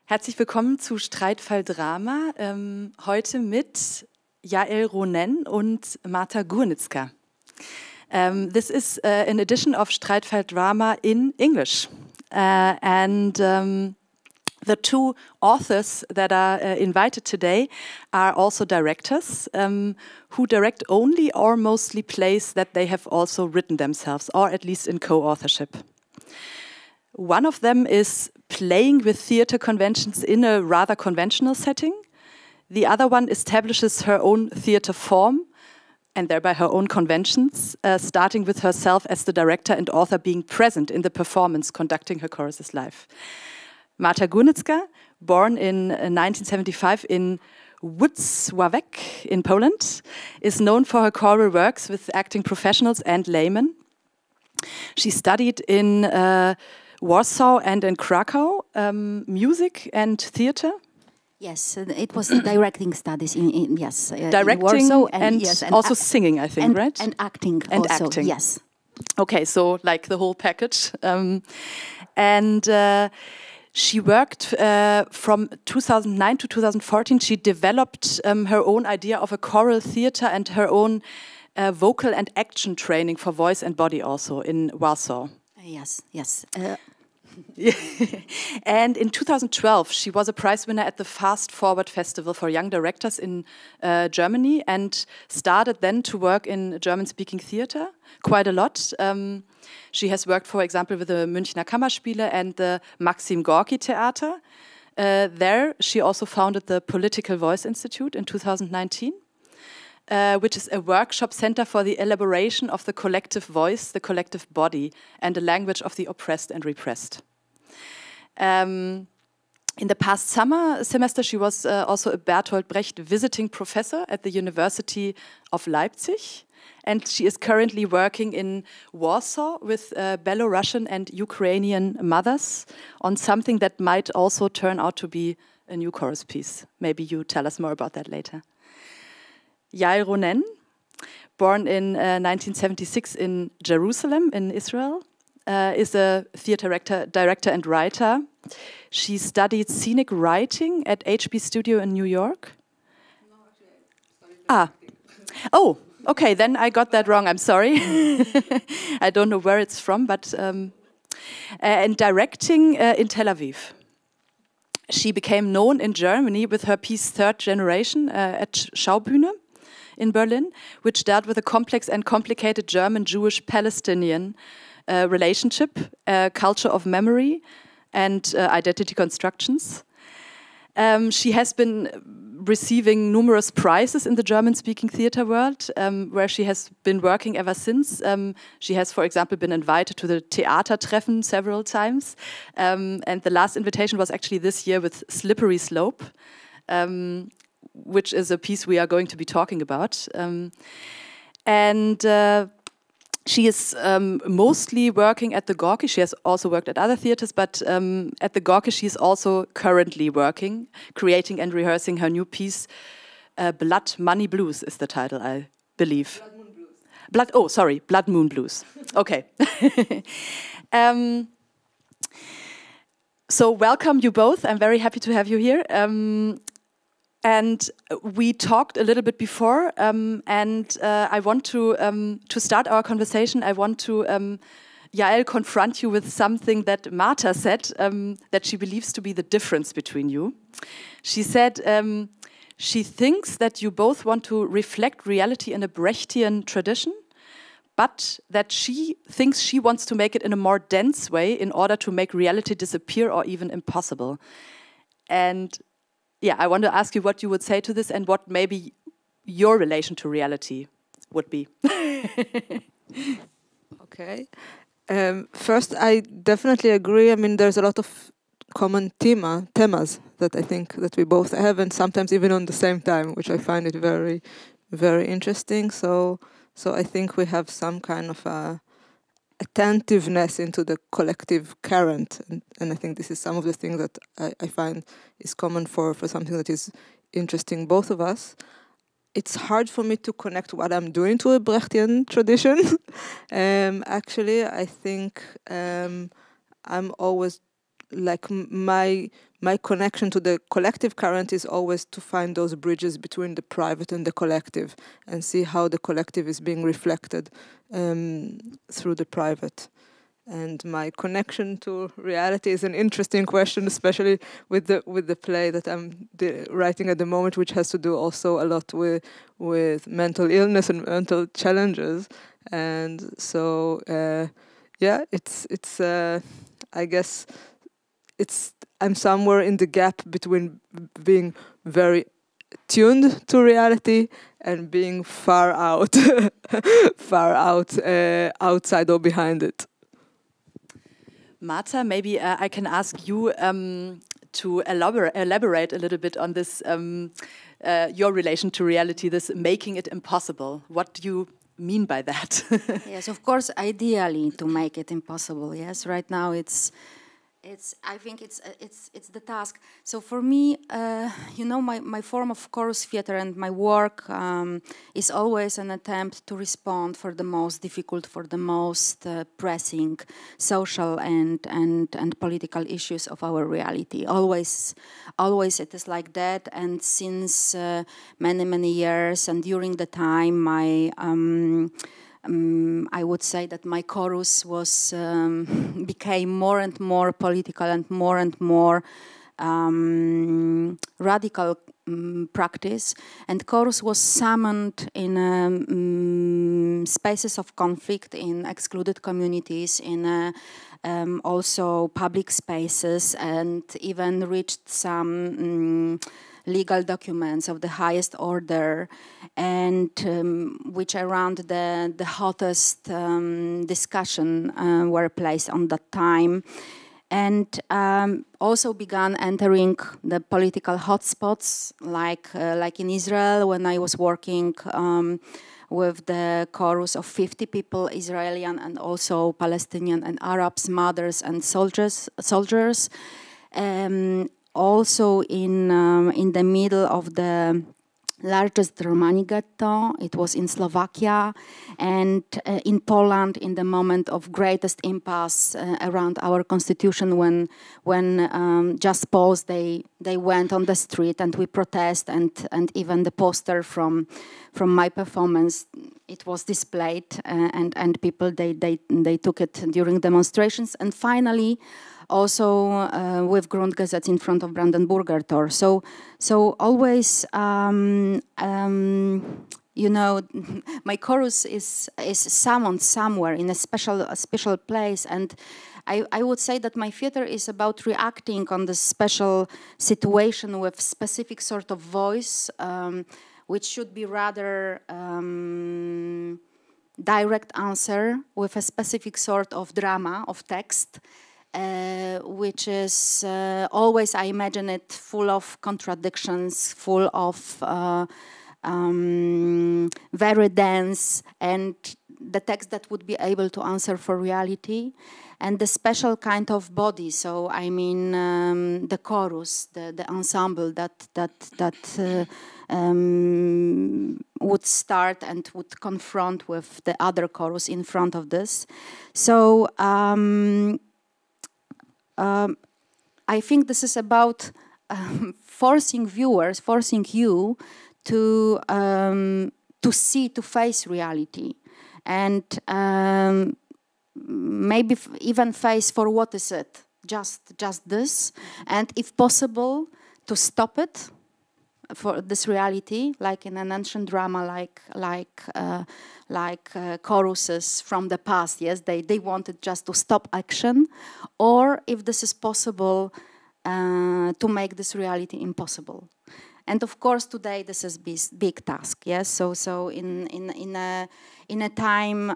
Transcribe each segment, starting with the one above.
Herzlich willkommen zu Streitfall Drama, heute mit Yael Ronen und Marta Górnicka. This is an edition of Streitfall Drama in English. The two authors that are invited today are also directors who direct only or mostly plays that they have also written themselves, or at least in co-authorship. One of them is playing with theater conventions in a rather conventional setting. The other one establishes her own theater form and thereby her own conventions, starting with herself as the director and author being present in the performance, conducting her choruses live. Marta Górnicka, born in 1975 in Włocławek in Poland, is known for her choral works with acting professionals and laymen. She studied in Warsaw and in Krakow, music and theater. Yes, it was directing studies in directing in Warsaw and also singing, I think, right? And acting and also, acting. yes. Okay, so like the whole package. She worked from 2009 to 2014. She developed her own idea of a choral theater and her own vocal and action training for voice and body also in Warsaw. Yes. And in 2012, she was a prize winner at the Fast Forward Festival for Young Directors in Germany and started then to work in German-speaking theater quite a lot. She has worked, for example, with the Münchner Kammerspiele and the Maxim Gorki Theater. There, she also founded the Political Voice Institute in 2019. Which is a workshop center for the elaboration of the collective voice, the collective body, and the language of the oppressed and repressed. In the past summer semester, she was also a Bertolt Brecht visiting professor at the University of Leipzig, and she is currently working in Warsaw with Belarusian and Ukrainian mothers on something that might also turn out to be a new chorus piece. Maybe you tell us more about that later. Yael Ronen, born in 1976 in Jerusalem in Israel, is a theater director and writer. She studied scenic writing at HB Studio in New York. No, actually, I studied Oh, okay, then I got that wrong, I'm sorry. I don't know where it's from, but and directing in Tel Aviv. She became known in Germany with her piece Third Generation at Schaubühne in Berlin, which dealt with a complex and complicated German-Jewish-Palestinian relationship, culture of memory, and identity constructions. She has been receiving numerous prizes in the German-speaking theater world, where she has been working ever since. She has, for example, been invited to the Theatertreffen several times, and the last invitation was actually this year with Slippery Slope, which is a piece we are going to be talking about. She is mostly working at the Gorki. She has also worked at other theaters, but at the Gorki she is also currently working, creating and rehearsing her new piece, Blood Money Blues is the title, I believe. Blood Moon Blues. Blood Moon Blues. Okay. So welcome you both. I'm very happy to have you here. And we talked a little bit before, and I want to start our conversation. I want to, Yael, confront you with something that Marta said that she believes to be the difference between you. She said she thinks that you both want to reflect reality in a Brechtian tradition, but that she thinks she wants to make it in a more dense way in order to make reality disappear or even impossible. And yeah, I want to ask you what you would say to this and what maybe your relation to reality would be. Okay. First, I definitely agree. I mean, there's a lot of common themas that I think that we both have, and sometimes even on the same time, which I find it very, very interesting. So I think we have some kind of attentiveness into the collective current, and I think this is some of the things that I find is common for something that is interesting both of us. It's hard for me to connect what I'm doing to a Brechtian tradition. Actually, I think I'm always like my my connection to the collective current is always to find those bridges between the private and the collective, and see how the collective is being reflected through the private. And my connection to reality is an interesting question, especially with the play that I'm writing at the moment, which has to do also a lot with mental illness and mental challenges. And so, it's I guess I'm somewhere in the gap between being very tuned to reality and being far out, outside or behind it. Marta, maybe I can ask you to elaborate a little bit on this, your relation to reality, this making it impossible. What do you mean by that? Yes, of course, ideally to make it impossible. Yes, right now I think it's the task. So for me, my form of chorus theater and my work is always an attempt to respond for the most difficult, for the most pressing social and political issues of our reality. Always it is like that. And since many years, and during the time, I would say that my chorus became more and more political and more radical practice. And chorus was summoned in spaces of conflict, in excluded communities, in also public spaces, and even reached some legal documents of the highest order, and which around the hottest discussion were placed on that time, and also began entering the political hotspots, like in Israel, when I was working with the chorus of 50 people, Israeli and also Palestinian and Arabs, mothers and soldiers. Also in the middle of the largest Romani ghetto, it was in Slovakia, and in Poland in the moment of greatest impasse around our constitution, when just Poles they went on the street and we protest, and even the poster from my performance, it was displayed, and people they took it during demonstrations, and finally also with Grundgesetz in front of Brandenburger Tor. So always, my chorus is summoned somewhere in a special place, and I would say that my theater is about reacting on the special situation with specific sort of voice, which should be rather direct answer with a specific sort of drama of text. Which is always, I imagine it, full of contradictions, full of very dense, and the text that would be able to answer for reality, and the special kind of body. So I mean the chorus, the ensemble that would start and would confront with the other chorus in front of this. So. I think this is about forcing viewers, forcing you to see, to face reality, and maybe even face for what is it, just this, and if possible, to stop it for this reality, like in an ancient drama, like choruses from the past. Yes, they wanted just to stop action, or if this is possible, to make this reality impossible. And of course, today this is big task. Yes, so in a time.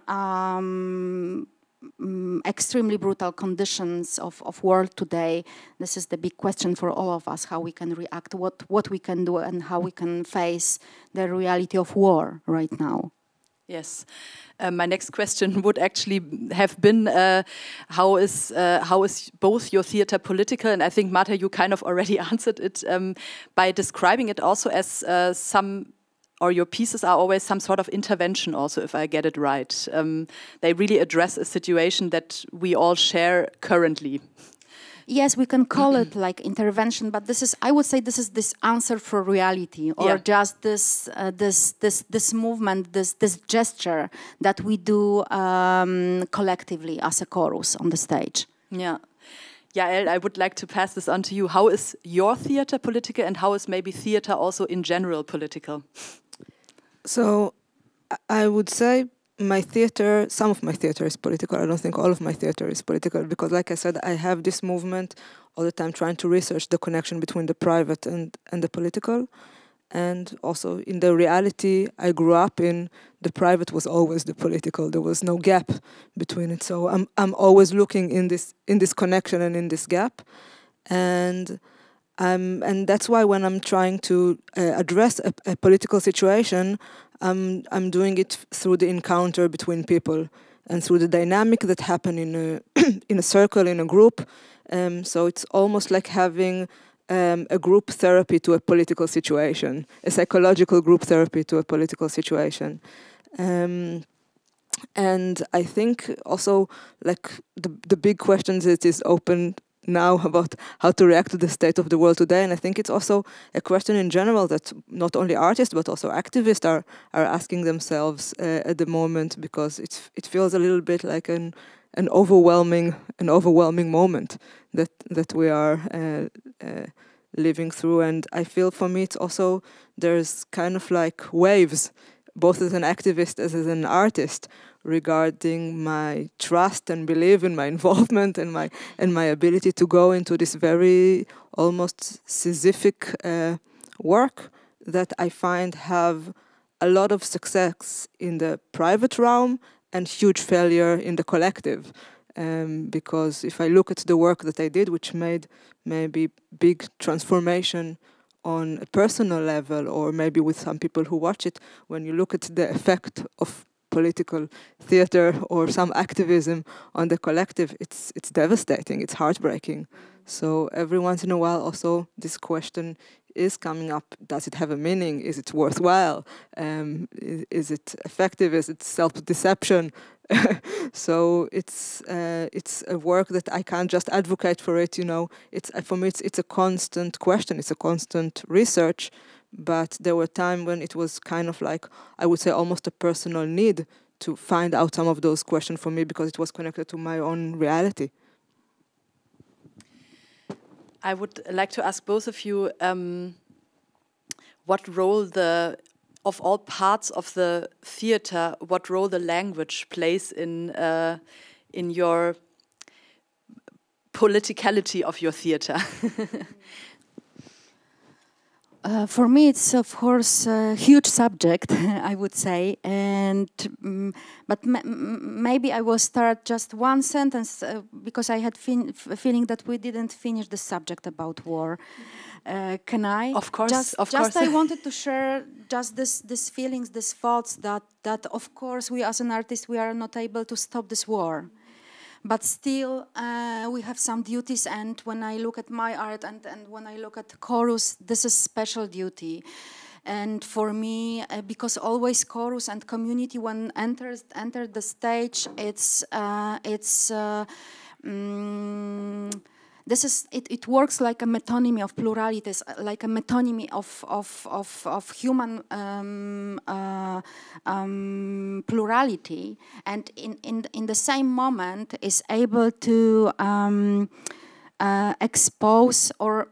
Extremely brutal conditions of world today, this is the big question for all of us, how we can react, what we can do, and how we can face the reality of war right now. Yes. My next question would actually have been how is both your theater political, and I think, Marta, you kind of already answered it by describing it also as or your pieces are always some sort of intervention also, if I get it right. They really address a situation that we all share currently. yes, we can call it like intervention, but this is, I would say, this answer for reality, or just this movement, this gesture that we do collectively as a chorus on the stage. Yeah. Yael, I would like to pass this on to you. How is your theater political, and how is maybe theater also in general political? So I would say my theater, some of my theater is political. I don't think all of my theater is political, because like I said, I have this movement all the time trying to research the connection between the private and the political. And also in the reality I grew up in, the private was always the political. There was no gap between it. So I'm always looking in this connection and in this gap. And that's why when I'm trying to address a political situation, I'm doing it through the encounter between people and through the dynamic that happen in a circle, in a group. So it's almost like having a group therapy to a political situation, a psychological group therapy to a political situation. And I think also, like, the big questions that is open now about how to react to the state of the world today. And I think it's also a question in general that not only artists but also activists are asking themselves at the moment, because it feels a little bit like an overwhelming moment that we are living through. And I feel for me it's also, there's kind of like waves, both as an activist as an artist, regarding my trust and belief in my involvement and my ability to go into this very almost Sisyphic work that I find have a lot of success in the private realm and huge failure in the collective. Because if I look at the work that I did, which made maybe big transformation on a personal level, or maybe with some people who watch it, when you look at the effect of political theater or some activism on the collective, it's devastating, it's heartbreaking. So every once in a while also this question is coming up: does it have a meaning? Is it worthwhile? Is it effective? Is it self-deception? So it's a work that I can't just advocate for it, you know. It's for me it's a constant question, it's a constant research. But there were times when it was kind of like, I would say, almost a personal need to find out some of those questions for me, because it was connected to my own reality. I would like to ask both of you what role of all parts of the theater, what role the language plays in your politicality of your theater. For me, it's of course a huge subject, I would say, and but maybe I will start just one sentence because I had a feeling that we didn't finish the subject about war. Can I? Of course, of course. I wanted to share just these feelings, these thoughts that of course we as an artist, we are not able to stop this war. But still, we have some duties, and when I look at my art and when I look at chorus, this is special duty. And for me, because always chorus and community, when enter the stage, it works like a metonymy of pluralities, like a metonymy of human plurality, and in the same moment is able to expose or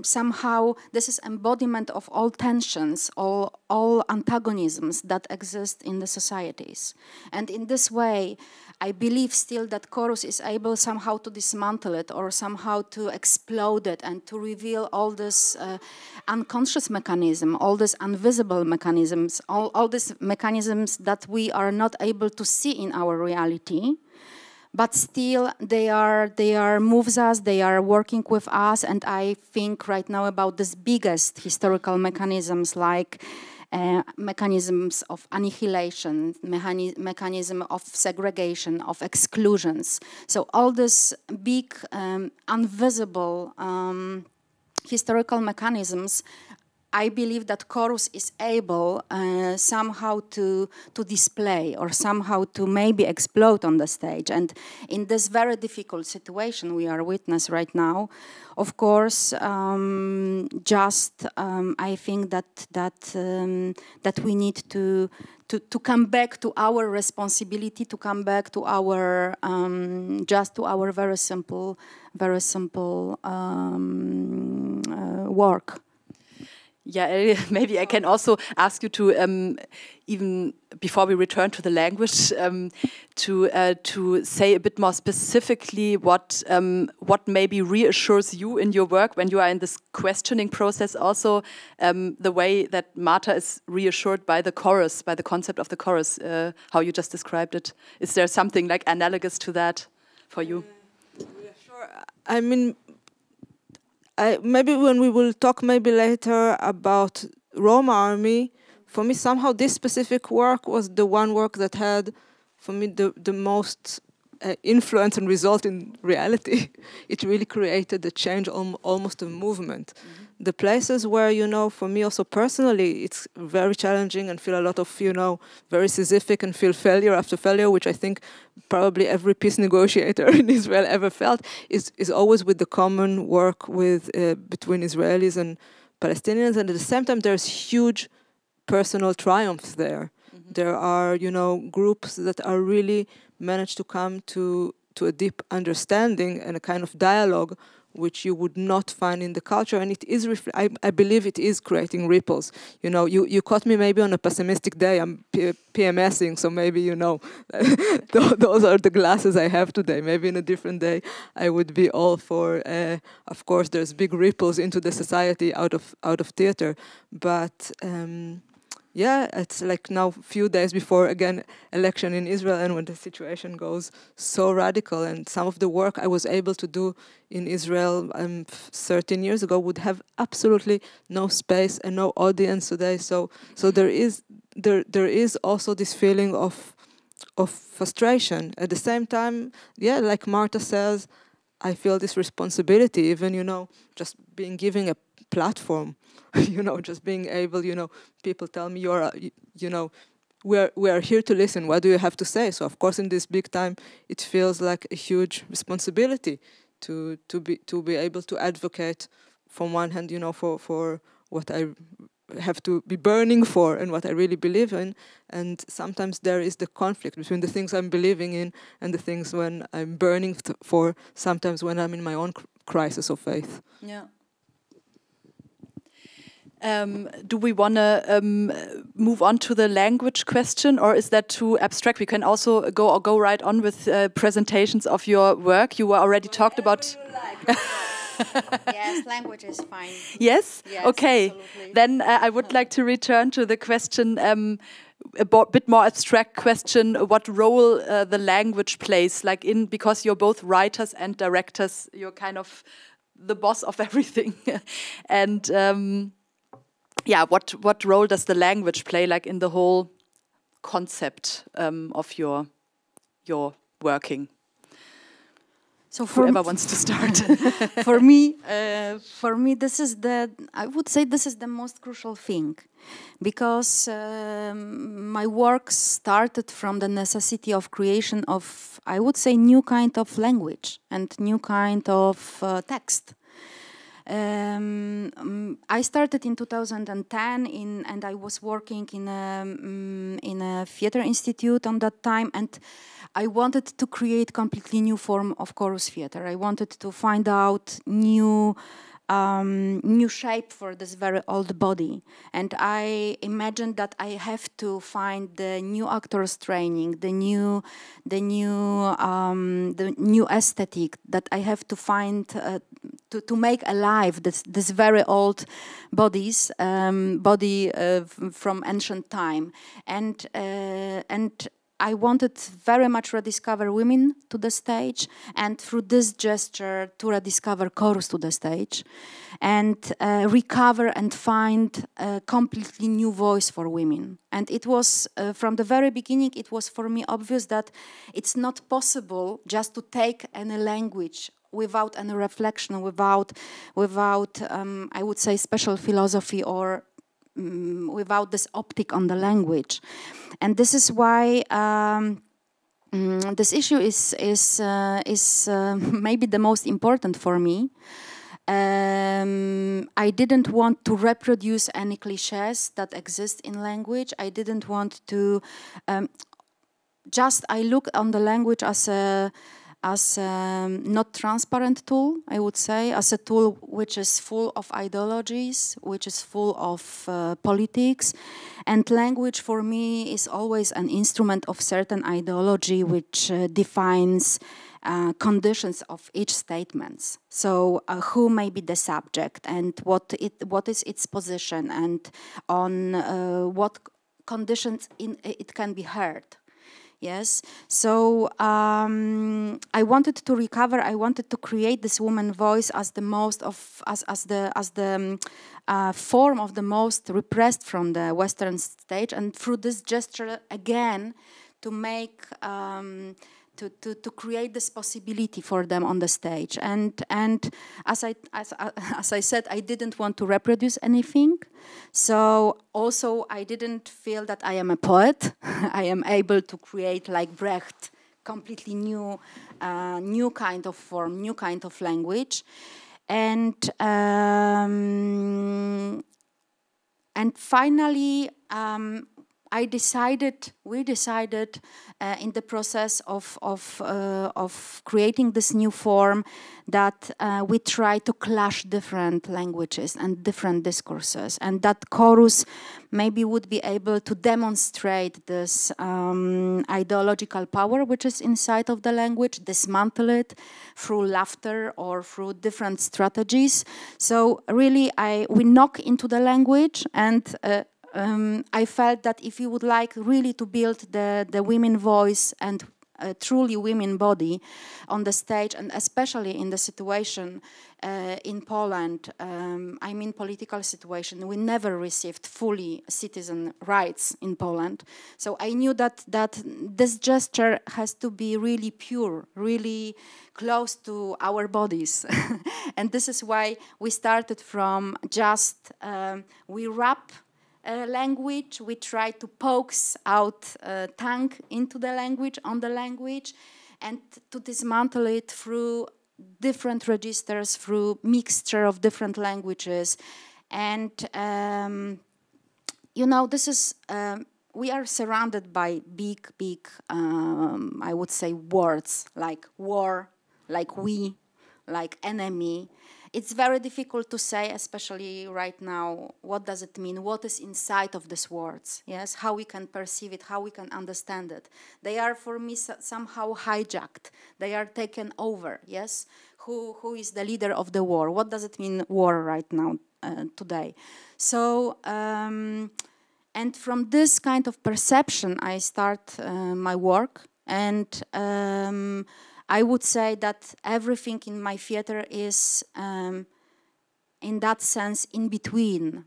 somehow this is embodiment of all tensions, all antagonisms that exist in the societies. And in this way, I believe still that chorus is able somehow to dismantle it or somehow to explode it and to reveal all this unconscious mechanism, all these invisible mechanisms, all these mechanisms that we are not able to see in our reality. But still, they are moves us, they are working with us, and I think right now about this biggest historical mechanisms like mechanisms of annihilation, mechanism of segregation, of exclusions. So all these big, invisible historical mechanisms I believe that chorus is able somehow to display or somehow to maybe explode on the stage. And in this very difficult situation we are witness right now, of course, I think that we need to come back to our responsibility, to come back to our just to our very simple work. Yeah, maybe I can also ask you to, even before we return to the language, to say a bit more specifically what maybe reassures you in your work when you are in this questioning process. Also, the way that Marta is reassured by the chorus, by the concept of the chorus, how you just described it. Is there something like analogous to that for you? Yeah, sure. I mean, maybe when we will talk maybe later about Roma Army, for me somehow this specific work was the one work that had, for me, the most influence and result in reality. It really created a change, almost a movement. Mm-hmm. The places where, you know, for me also personally, it's very challenging and feel a lot of, you know, very Sisyphic and feel failure after failure, which I think probably every peace negotiator in Israel ever felt, is always with the common work with between Israelis and Palestinians. And at the same time, there's huge personal triumphs there. Mm-hmm. There are, you know, groups that are really managed to come to a deep understanding and a kind of dialogue which you would not find in the culture, and it is. I believe it is creating ripples. You know, you caught me maybe on a pessimistic day. I'm PMSing, so maybe, you know, those are the glasses I have today. Maybe in a different day, I would be all for. Of course, there's big ripples into the society out of theater, but. Yeah, it's like now few days before, again, election in Israel, and when the situation goes so radical, and some of the work I was able to do in Israel 13 years ago would have absolutely no space and no audience today. So there is also this feeling of frustration. At the same time, yeah, like Marta says, I feel this responsibility, even, you know, just being given a platform, you know, just being able, you know, people tell me you know, we are here to listen. What do you have to say? So of course, in this big time, it feels like a huge responsibility to be able to advocate from one hand, you know, for what I have to be burning for and what I really believe in. And sometimes there is the conflict between the things I'm believing in and the things when I'm burning for, sometimes when I'm in my own crisis of faith. Yeah. Do we want to move on to the language question, or is that too abstract? We can also go right on with presentations of your work. You were already talked about. Yes, language is fine. Yes? Okay. Absolutely. Then I would like to return to the question, a bit more abstract question, what role the language plays, like because you're both writers and directors, you're kind of the boss of everything. And yeah, what role does the language play, like in the whole concept of your working? So whoever wants to start. for me, I would say this is the most crucial thing, because my work started from the necessity of creation of, I would say, new kind of language and new kind of text. I started in 2010 and I was working in a theater institute on that time, and I wanted to create completely new form of chorus theater. I wanted to find out new shape for this very old body, and I imagined that I have to find the new actors training, the new aesthetic, that I have to find to make alive this very old body from ancient time, and I wanted very much rediscover women to the stage, and through this gesture to rediscover chorus to the stage, and recover and find a completely new voice for women. And it was, from the very beginning, it was for me obvious that it's not possible just to take any language without any reflection, without I would say special philosophy, or without this optic on the language. And this is why this issue is maybe the most important for me. I didn't want to reproduce any cliches that exist in language. I didn't want to I look on the language as a not transparent tool, I would say, as a tool which is full of ideologies, which is full of politics. And language for me is always an instrument of certain ideology which defines conditions of each statement. So who may be the subject, and what is its position, and on what conditions it can be heard. Yes, so I wanted to recover. I wanted to create this woman voice as the most of as the form of the most repressed from the Western stage, and through this gesture again to make. To create this possibility for them on the stage, and as I said, I didn't want to reproduce anything. So also I didn't feel that I am a poet. I am able to create, like Brecht, completely new kind of form, new kind of language, and finally. We decided in the process of creating this new form that we try to clash different languages and different discourses, and that chorus maybe would be able to demonstrate this ideological power which is inside of the language, dismantle it through laughter or through different strategies. So really we knock into the language, and I felt that if you would like really to build the women voice and a truly women body on the stage, and especially in the situation in Poland, I mean political situation, we never received fully citizen rights in Poland. So I knew that this gesture has to be really pure, really close to our bodies. And this is why we started from just, we rap language, we try to coax out tongue into the language, on the language, and to dismantle it through different registers, through mixture of different languages. And you know, this is we are surrounded by big I would say words like war, like we, like enemy. It's very difficult to say, especially right now, what does it mean? What is inside of these words? Yes, how we can perceive it, how we can understand it. They are, for me, somehow hijacked. They are taken over. Yes, who is the leader of the war? What does it mean, war, right now, today? So, and from this kind of perception, I start my work, and I would say that everything in my theater is, in that sense, in between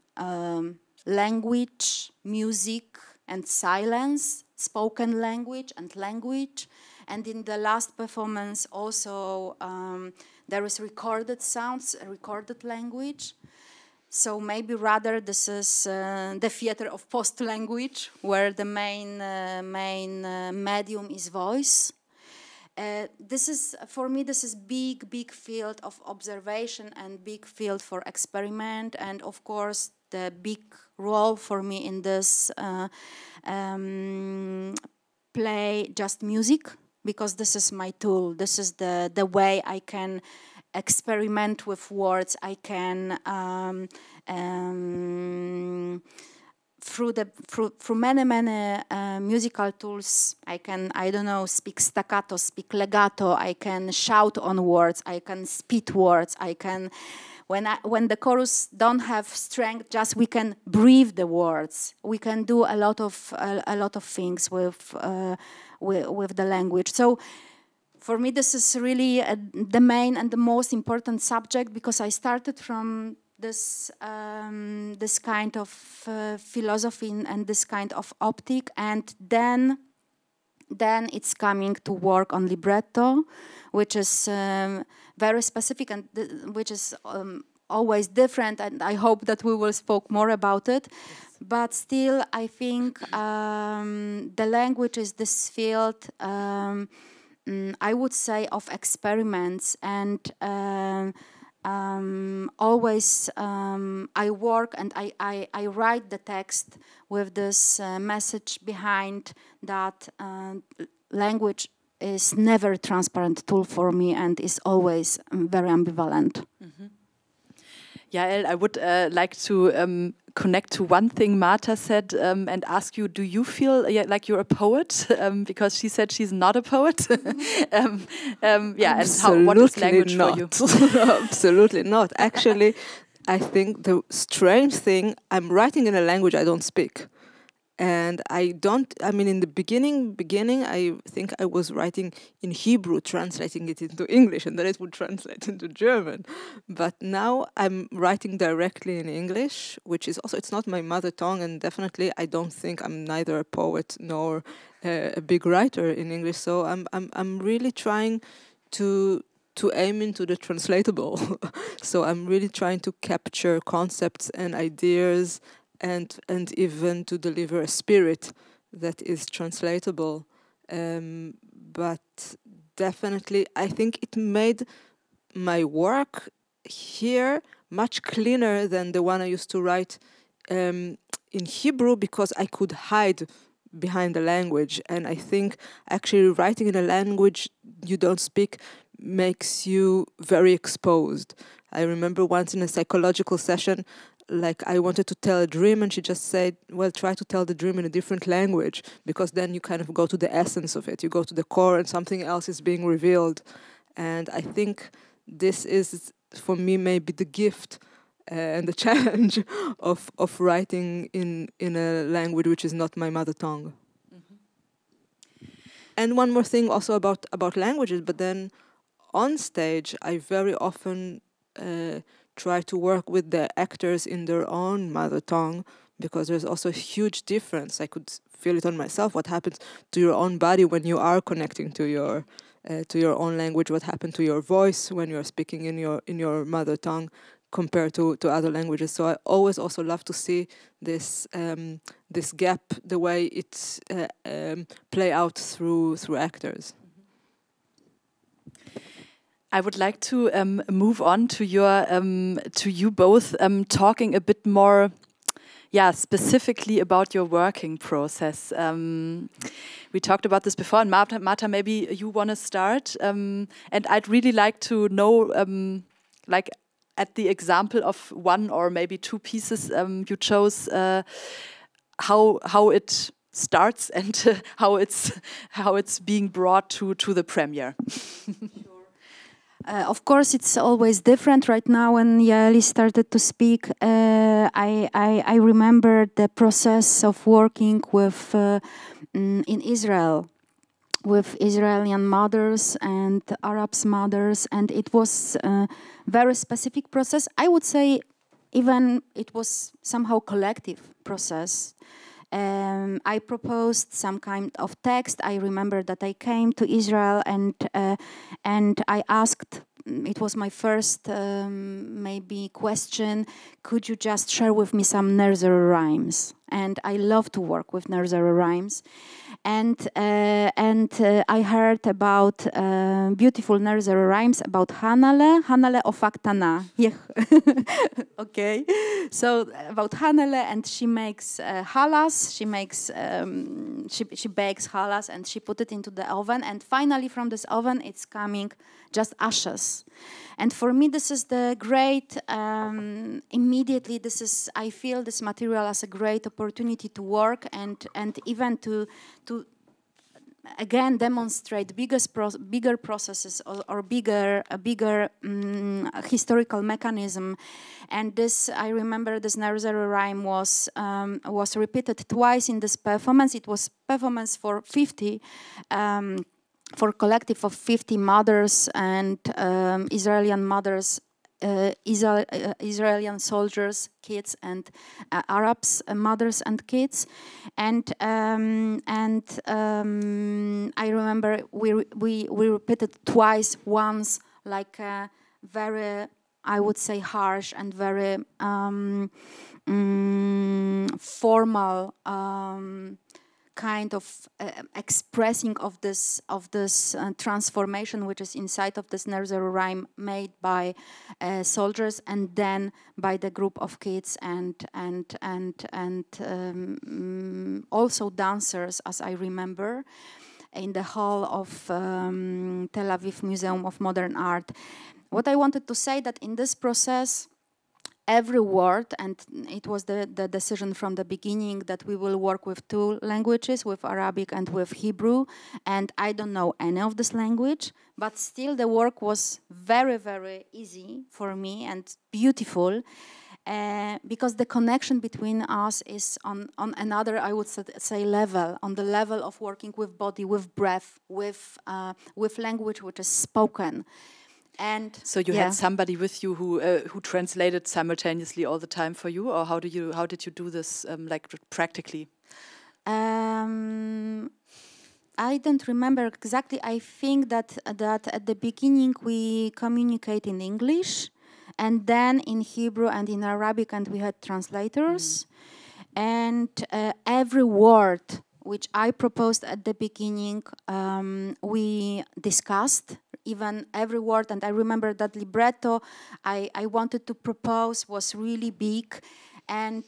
language, music, and silence, spoken language and language. And in the last performance also there is recorded sounds, recorded language. So maybe rather this is the theater of post-language, where the main medium is voice. This is, for me, this is big field of observation and big field for experiment, and of course the big role for me in this play just music, because this is my tool. This is the way I can experiment with words. I can through many musical tools, I can, I don't know, speak staccato, speak legato, I can shout on words, I can spit words, I can, when the chorus don't have strength, just we can breathe the words. We can do a lot of things with the language. So for me, this is really the main and the most important subject, because I started from this this kind of philosophy and this kind of optic, and then Then it's coming to work on libretto, which is very specific and which is always different, and I hope that we will speak more about it. Yes. But still, I think the language is this field, I would say, of experiments, and always I work and I write the text with this message behind that language is never a transparent tool for me and is always very ambivalent. Mm-hmm. Yael, I would like to connect to one thing Marta said and ask you, do you feel like you're a poet? Because she said she's not a poet. Yeah, and what is language not. for you? Absolutely not. Actually, I think the strange thing, I'm writing in a language I don't speak. And in the beginning, I think I was writing in Hebrew, translating it into English, and then it would translate into German. But now I'm writing directly in English, which is also, it's not my mother tongue, and definitely I don't think I'm neither a poet nor a big writer in English. So I'm really trying to aim into the translatable. So I'm really trying to capture concepts and ideas and even to deliver a spirit that is translatable. But definitely, I think it made my work here much cleaner than the one I used to write in Hebrew, because I could hide behind the language. And I think actually writing in a language you don't speak makes you very exposed. I remember once in a psychological session, like I wanted to tell a dream, and she just said, well, try to tell the dream in a different language, because then you kind of go to the essence of it. You go to the core and something else is being revealed. And I think this is, for me, maybe the gift and the challenge of writing in a language which is not my mother tongue. Mm-hmm. And one more thing also about languages, but then on stage, I very often try to work with the actors in their own mother tongue, because there's also a huge difference. I could feel it on myself. What happens to your own body when you are connecting to your own language? What happened to your voice when you're speaking in your mother tongue compared to other languages? So I always also love to see this this gap, the way it's play out through actors. I would like to move on to you both talking a bit more, specifically about your working process. We talked about this before, and Marta, maybe you want to start. And I'd really like to know, like at the example of one or maybe two pieces you chose, how it starts and how it's being brought to the premiere. Of course, it's always different. Right now, when Yael started to speak, I remember the process of working with in Israel, with Israeli mothers and Arabs mothers, and it was a very specific process. I would say even it was somehow collective process. I proposed some kind of text. I remember that I came to Israel and I asked, it was my first maybe question, could you just share with me some nursery rhymes? And I love to work with nursery rhymes. And I heard about beautiful nursery rhymes about Hanale ofaktana. Okay, so about Hanale, and she makes halas. She makes she bakes halas, and she put it into the oven. And finally, from this oven, it's coming just ashes. And for me, this is the great. Immediately, I feel this material as a great opportunity to work and even to again demonstrate bigger processes or bigger historical mechanism. And this, I remember, this nursery rhyme was repeated twice in this performance. It was performance for 50. For a collective of 50 mothers and Israeli mothers Israeli soldiers, kids, and Arabs, mothers and kids, and I remember we repeated twice, once like a very, I would say, harsh and very formal kind of expressing of this transformation which is inside of this nursery rhyme made by soldiers and then by the group of kids and also dancers, as I remember, in the hall of Tel Aviv Museum of Modern Art. What I wanted to say that in this process, every word, and it was the decision from the beginning that we will work with two languages, with Arabic and with Hebrew, and I don't know any of this language, but still the work was very, very easy for me and beautiful, because the connection between us is on another, I would say, level, on the level of working with body, with breath, with language which is spoken. And so you had somebody with you who translated simultaneously all the time for you, or how did you do this like practically? I don't remember exactly. I think that at the beginning we communicate in English, and then in Hebrew and in Arabic, and we had translators. And every word which I proposed at the beginning, we discussed. Even every word, and I remember that libretto I wanted to propose was really big, and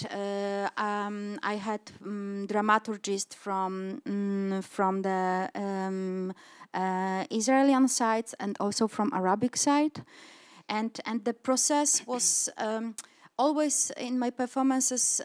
I had dramaturgists from the Israeli side and also from Arabic side, and the process was always in my performances.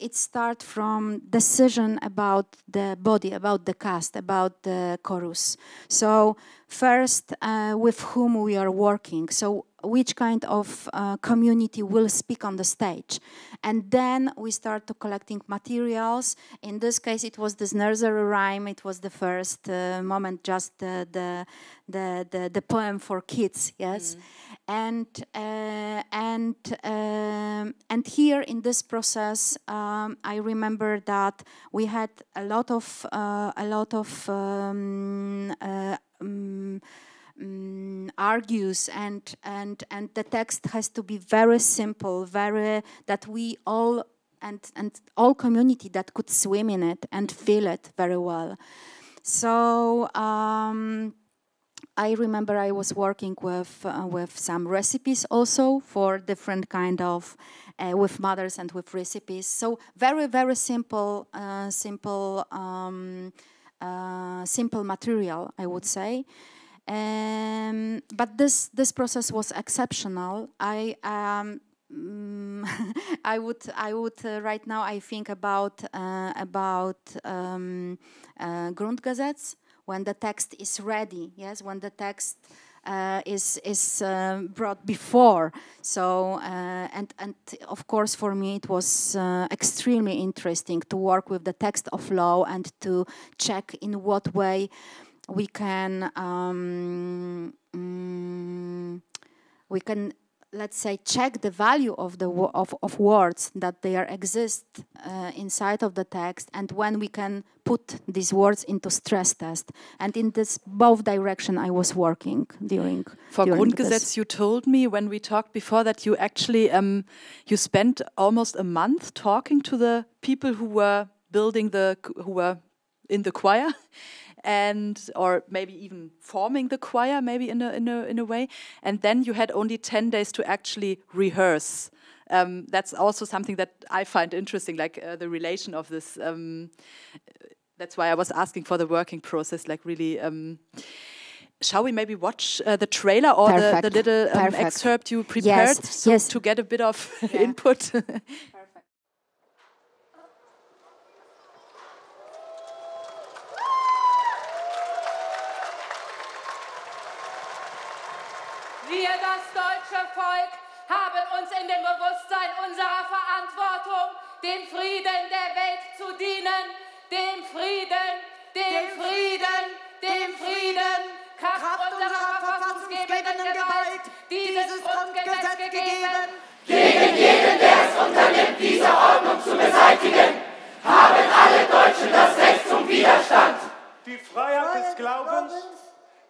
It starts from decision about the body, about the cast, about the chorus. So first, with whom we are working. So which kind of community will speak on the stage, and then we start to collecting materials. In this case, it was this nursery rhyme. It was the first moment, just the poem for kids. Yes, and here in this process, I remember that we had a lot of argues, and the text has to be very simple, very that we all and all community that could swim in it and feel it very well. So I remember I was working with some recipes also for different kind of with mothers and with recipes. So very, very simple material, I would say. But this process was exceptional. I would right now I think about Grundgesetz, when the text is ready. Yes, when the text is brought before. So and of course for me it was extremely interesting to work with the text of law and to check in what way we can let's say check the value of the of words that they are exist inside of the text, and when we can put these words into stress test, and in this both direction I was working during Grundgesetz. This. You told me when we talked before that you actually you spent almost a month talking to the people who were who were in the choir. Or maybe even forming the choir, maybe in a way, and then you had only 10 days to actually rehearse. That's also something that I find interesting, like the relation of this. That's why I was asking for the working process, like really. Shall we maybe watch the trailer or the little excerpt you prepared, yes. to get a bit of input? Wir, das deutsche Volk, haben uns in dem Bewusstsein unserer Verantwortung, dem Frieden der Welt zu dienen, dem Frieden, Kraft unserer verfassungsgebenden Gewalt, dieses Grundgesetz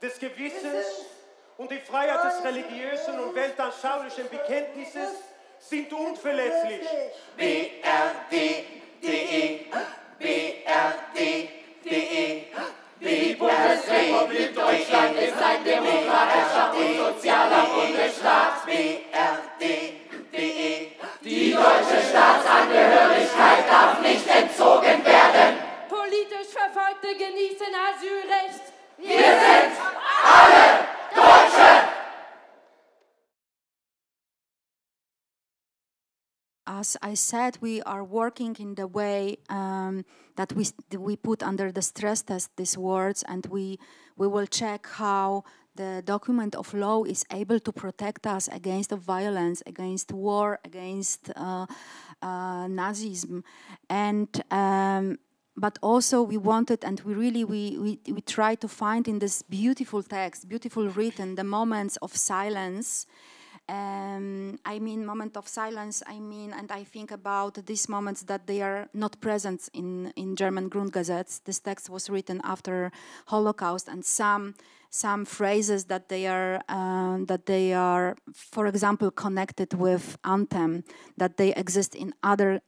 des Gewissens und die Freiheit des religiösen und weltanschaulichen Bekenntnisses sind unverletzlich. BRD.de, BRD.de. Die Bundesrepublik Deutschland ist ein demokratischer und sozialer Bundesstaat. BRD.de. Die deutsche Staatsangehörigkeit darf nicht entzogen werden. Politisch Verfolgte genießen Asylrecht. Wir sind alle Deutsche. As I said, we are working in the way that we put under the stress test these words, and we will check how the document of law is able to protect us against the violence, against war, against Nazism, and but also we wanted, and we tried to find in this beautiful text, beautiful written, the moments of silence. I mean, moment of silence, and I think about these moments that they are not present in German Grundgesetz. This text was written after Holocaust, and some phrases that they are, for example, connected with anthem, that they exist in other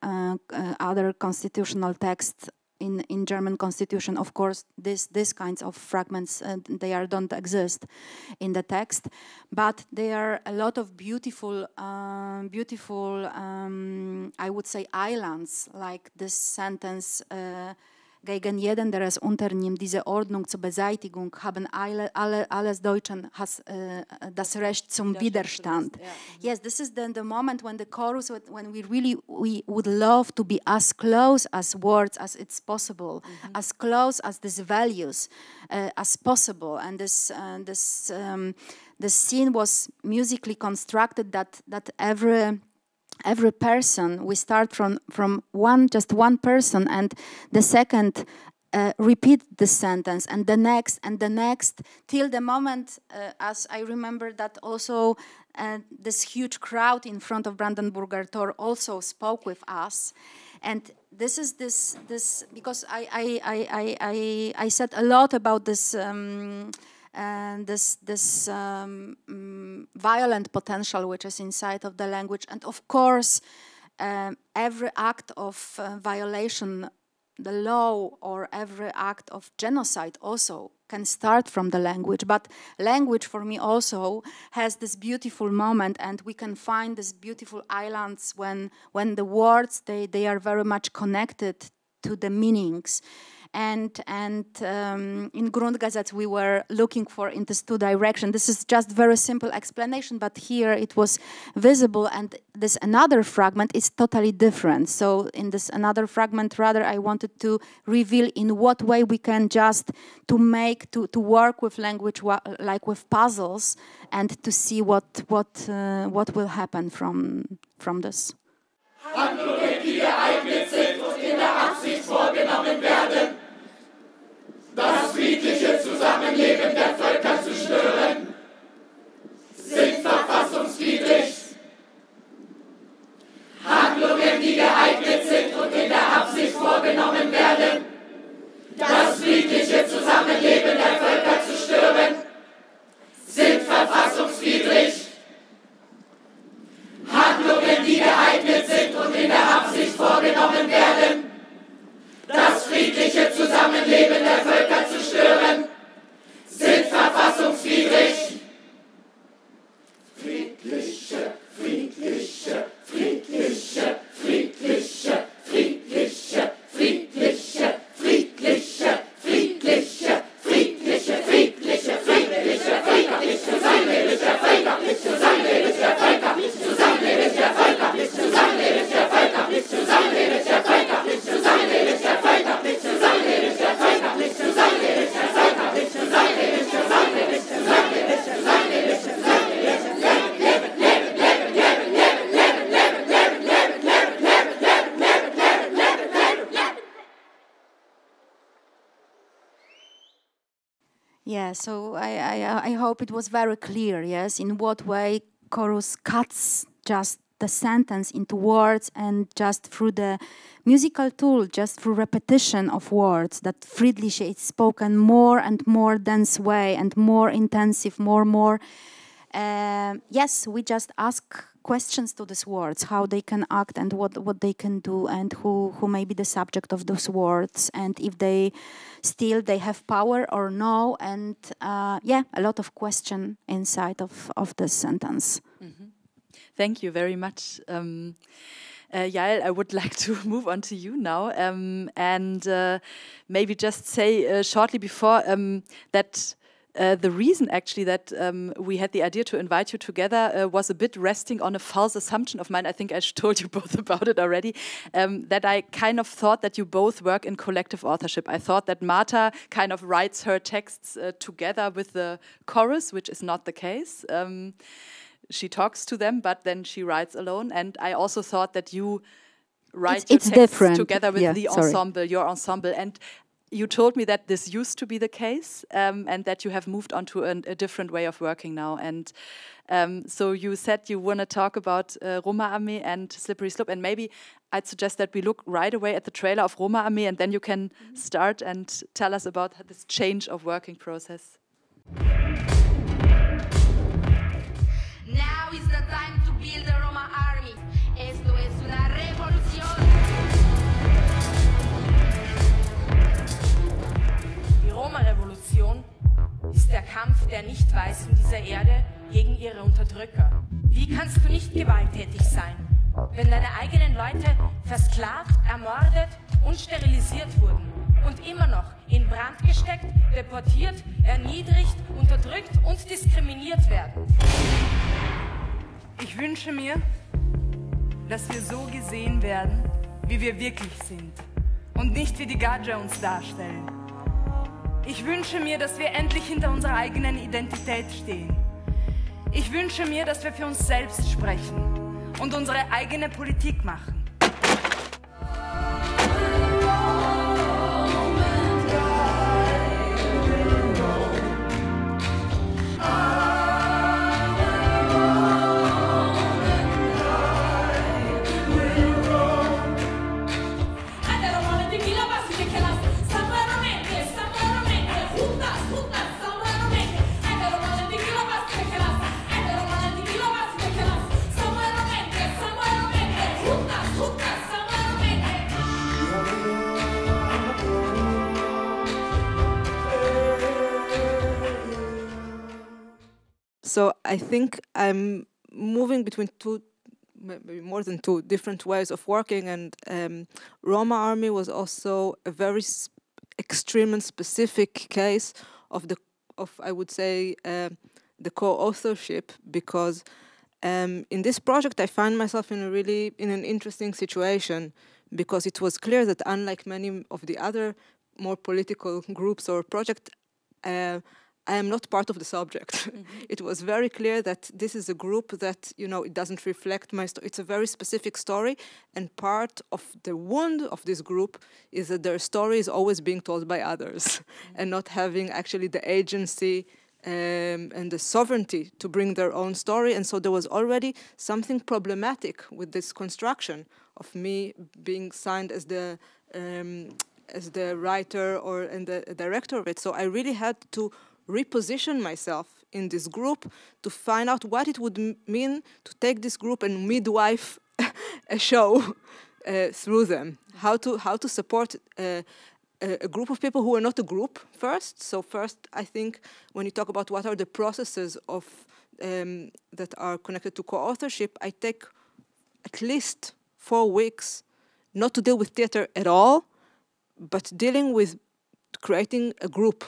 constitutional texts. In German constitution, of course, these kinds of fragments don't exist in the text, but there are a lot of beautiful, I would say, islands, like this sentence. Gegen jeden, der es unternimmt, diese Ordnung zur Beseitigung, haben alles Deutschen das Recht zum Widerstand. Yeah. Yes, this is the moment when the chorus, when we would love to be as close as words as it's possible, as close as these values as possible. And this scene was musically constructed that every person, we start from just one person, and the second repeat the sentence, and the next, till the moment, as I remember that also this huge crowd in front of Brandenburger Tor also spoke with us. And this is this because I said a lot about this and this violent potential which is inside of the language, and of course every act of violation, the law, or every act of genocide also can start from the language. But language for me also has this beautiful moment, and we can find these beautiful islands when the words they are very much connected to the meanings. And in Grundgesetz we were looking for in these two directions. This is just very simple explanation, but here it was visible, and this another fragment is totally different. So in this another fragment, rather, I wanted to reveal in what way we can just to work with language like with puzzles, and to see what will happen from this. Handlungen, die geeignet sind und in der Absicht vorgenommen werden, das friedliche Zusammenleben der Völker zu stören, sind verfassungswidrig. Handlungen, die geeignet sind und in der Absicht vorgenommen werden, das friedliche Zusammenleben der Völker zu stören, sind verfassungswidrig. Handlungen, die geeignet sind und in der Absicht vorgenommen werden, das friedliche Zusammenleben der Völker zu stören, sind verfassungswidrig. Friedliche, friedliche, friedliche, friedliche, friedliche, friedliche, friedliche, friedliche, friedliche, friedliche, friedliche, friedlich Zusammenleben der Völker, Zusammenleben der Völker, Zusammenleben der Völker, Zusammenleben der Völker, Zusammenleben der Völker, Zusammenleben der Völker, Zusammenleben der Völker, Zusammenleben der Völker, Zusammenleben, Zusammenleben, Zusammenleben, Zusammenleben, Yeah, so I hope it was very clear, yes, in what way chorus cuts just the sentence into words, and just through the musical tool, just through repetition of words, that Friedliche is spoken more and more dense way and more intensive, more. Yes, we just ask questions to these words, how they can act and what they can do, and who may be the subject of those words, and if they have power or no, and yeah, a lot of question inside of this sentence. Mm-hmm. Thank you very much. Yael, I would like to move on to you now, and maybe just say shortly before that the reason actually that we had the idea to invite you together was a bit resting on a false assumption of mine. I think I told you both about it already, that I kind of thought that you both work in collective authorship. I thought that Marta kind of writes her texts together with the chorus, which is not the case. She talks to them, but then she writes alone. And I also thought that you write your texts together with the ensemble, your ensemble. And you told me that this used to be the case, and that you have moved on to a different way of working now. And so you said you want to talk about Roma Armee and Slippery Slope, and maybe I'd suggest that we look right away at the trailer of Roma Armee, and then you can start and tell us about this change of working process. Now is the time to build a Roma army. Esto es una revolución. Die Roma-Revolution ist der Kampf der Nicht-Weißen dieser Erde gegen ihre Unterdrücker. Wie kannst du nicht gewalttätig sein, wenn deine eigenen Leute versklavt, ermordet und sterilisiert wurden und immer noch in Brand gesteckt, deportiert, erniedrigt, unterdrückt und diskriminiert werden? Ich wünsche mir, dass wir so gesehen werden, wie wir wirklich sind und nicht wie die Gadja uns darstellen. Ich wünsche mir, dass wir endlich hinter unserer eigenen Identität stehen. Ich wünsche mir, dass wir für uns selbst sprechen und unsere eigene Politik machen. So I think I'm moving between two, maybe more than two, different ways of working, and Roma Armee was also a very extreme and specific case of I would say the co-authorship, because in this project I find myself in an interesting situation, because it was clear that unlike many of the other more political groups or projects, I am not part of the subject. Mm-hmm. It was very clear that this is a group that, it doesn't reflect my story. It's a very specific story, and part of the wound of this group is that their story is always being told by others, mm-hmm. and not having actually the agency and the sovereignty to bring their own story. And so there was already something problematic with this construction of me being signed as the writer and the director of it. So I really had to reposition myself in this group to find out what it would mean to take this group and midwife a show through them. How to support a group of people who are not a group first. So first, I think when you talk about what are the processes of that are connected to co-authorship, I take at least 4 weeks not to deal with theater at all, but dealing with creating a group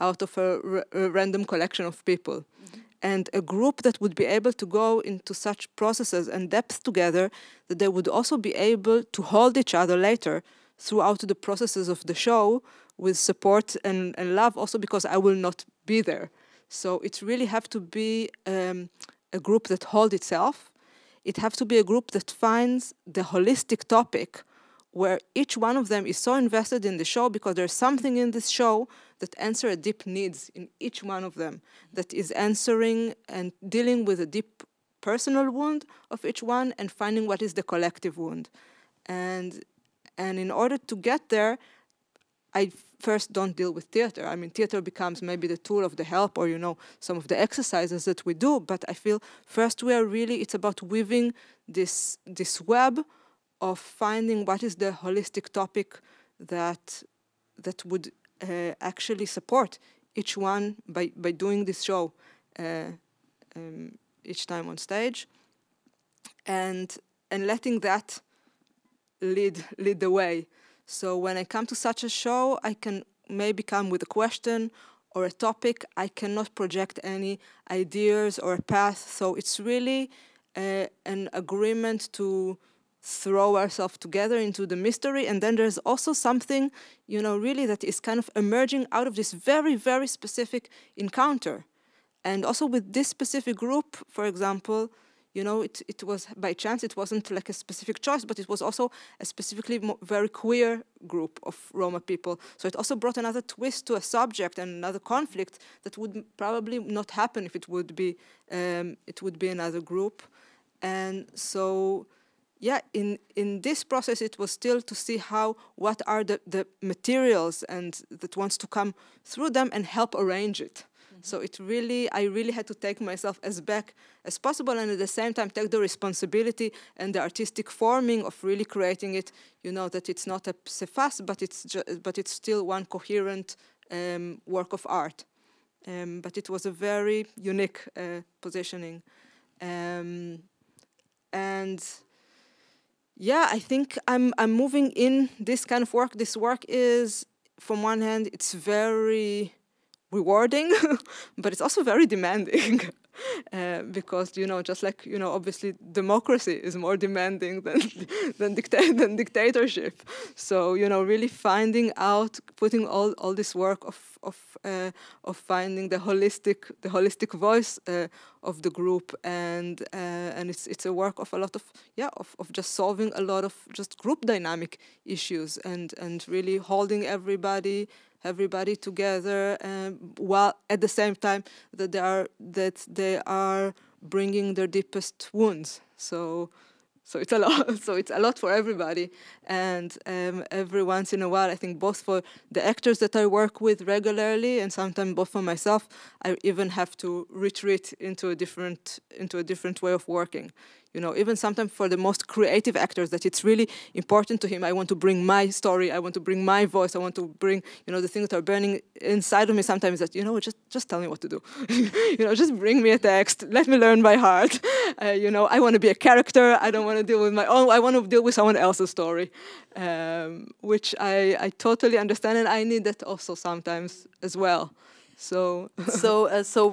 out of a random collection of people. Mm-hmm. And a group that would be able to go into such processes and depth together that they would also be able to hold each other later throughout the processes of the show with support and love, also because I will not be there. So it really have to be a group that holds itself. It have to be a group that finds the holistic topic where each one of them is so invested in the show because there's something in this show that answers a deep needs in each one of them, that is answering and dealing with a deep personal wound of each one and finding what is the collective wound. And in order to get there, I first don't deal with theater. I mean, theater becomes maybe the tool of the help or, some of the exercises that we do. But I feel first it's about weaving this web of finding what is the holistic topic that would actually support each one by doing this show each time on stage, and letting that lead the way. So when I come to such a show, I can maybe come with a question or a topic. I cannot project any ideas or a path. So it's really an agreement to throw ourselves together into the mystery. And then there's also something, really that is kind of emerging out of this very, very specific encounter. And also with this specific group, for example, it was by chance. It wasn't like a specific choice, but it was also a specifically very queer group of Roma people. So it also brought another twist to a subject and another conflict that would probably not happen if it would be another group. And so, yeah, in this process, it was still to see what are the materials and that wants to come through them and help arrange it. So I really had to take myself as back as possible, and at the same time take the responsibility and the artistic forming of really creating it. That it's not a pseudo, but it's still one coherent work of art. But it was a very unique positioning, and yeah, I think I'm moving in this kind of work. This work is, from one hand, it's very rewarding, but it's also very demanding because just like obviously democracy is more demanding than dictatorship. So really finding out, putting all this work of finding the holistic voice of the group, and it's a work of a lot of just solving a lot of just group dynamic issues and really holding everybody together, while at the same time that they are bringing their deepest wounds. So it's a lot. So it's a lot for everybody, and every once in a while, I think both for the actors that I work with regularly, and sometimes both for myself, I even have to retreat into a different way of working. Even sometimes for the most creative actors, that it's really important to him. I want to bring my story. I want to bring my voice. I want to bring, the things that are burning inside of me. Sometimes that, just tell me what to do. Just bring me a text. Let me learn by heart. I want to be a character. I don't want to deal with my own. I want to deal with someone else's story, which I totally understand, and I need that also sometimes as well. So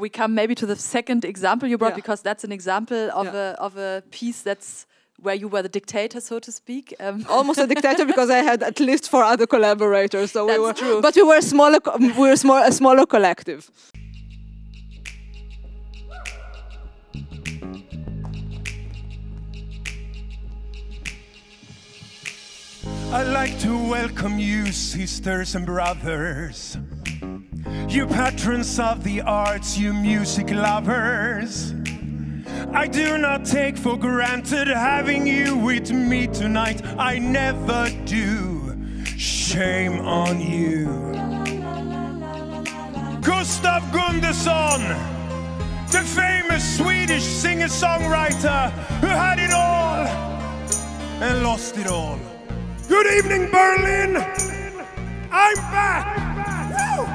we come maybe to the second example you brought, because that's an example of a piece that's where you were the dictator, so to speak. Almost a dictator, because I had at least 4 other collaborators. So that's true. But we were a smaller collective. I'd like to welcome you, sisters and brothers, you patrons of the arts, you music lovers. I do not take for granted having you with me tonight. I never do. Shame on you. Gustav Gunderson, the famous Swedish singer-songwriter who had it all and lost it all. Good evening, Berlin. I'm back. Woo!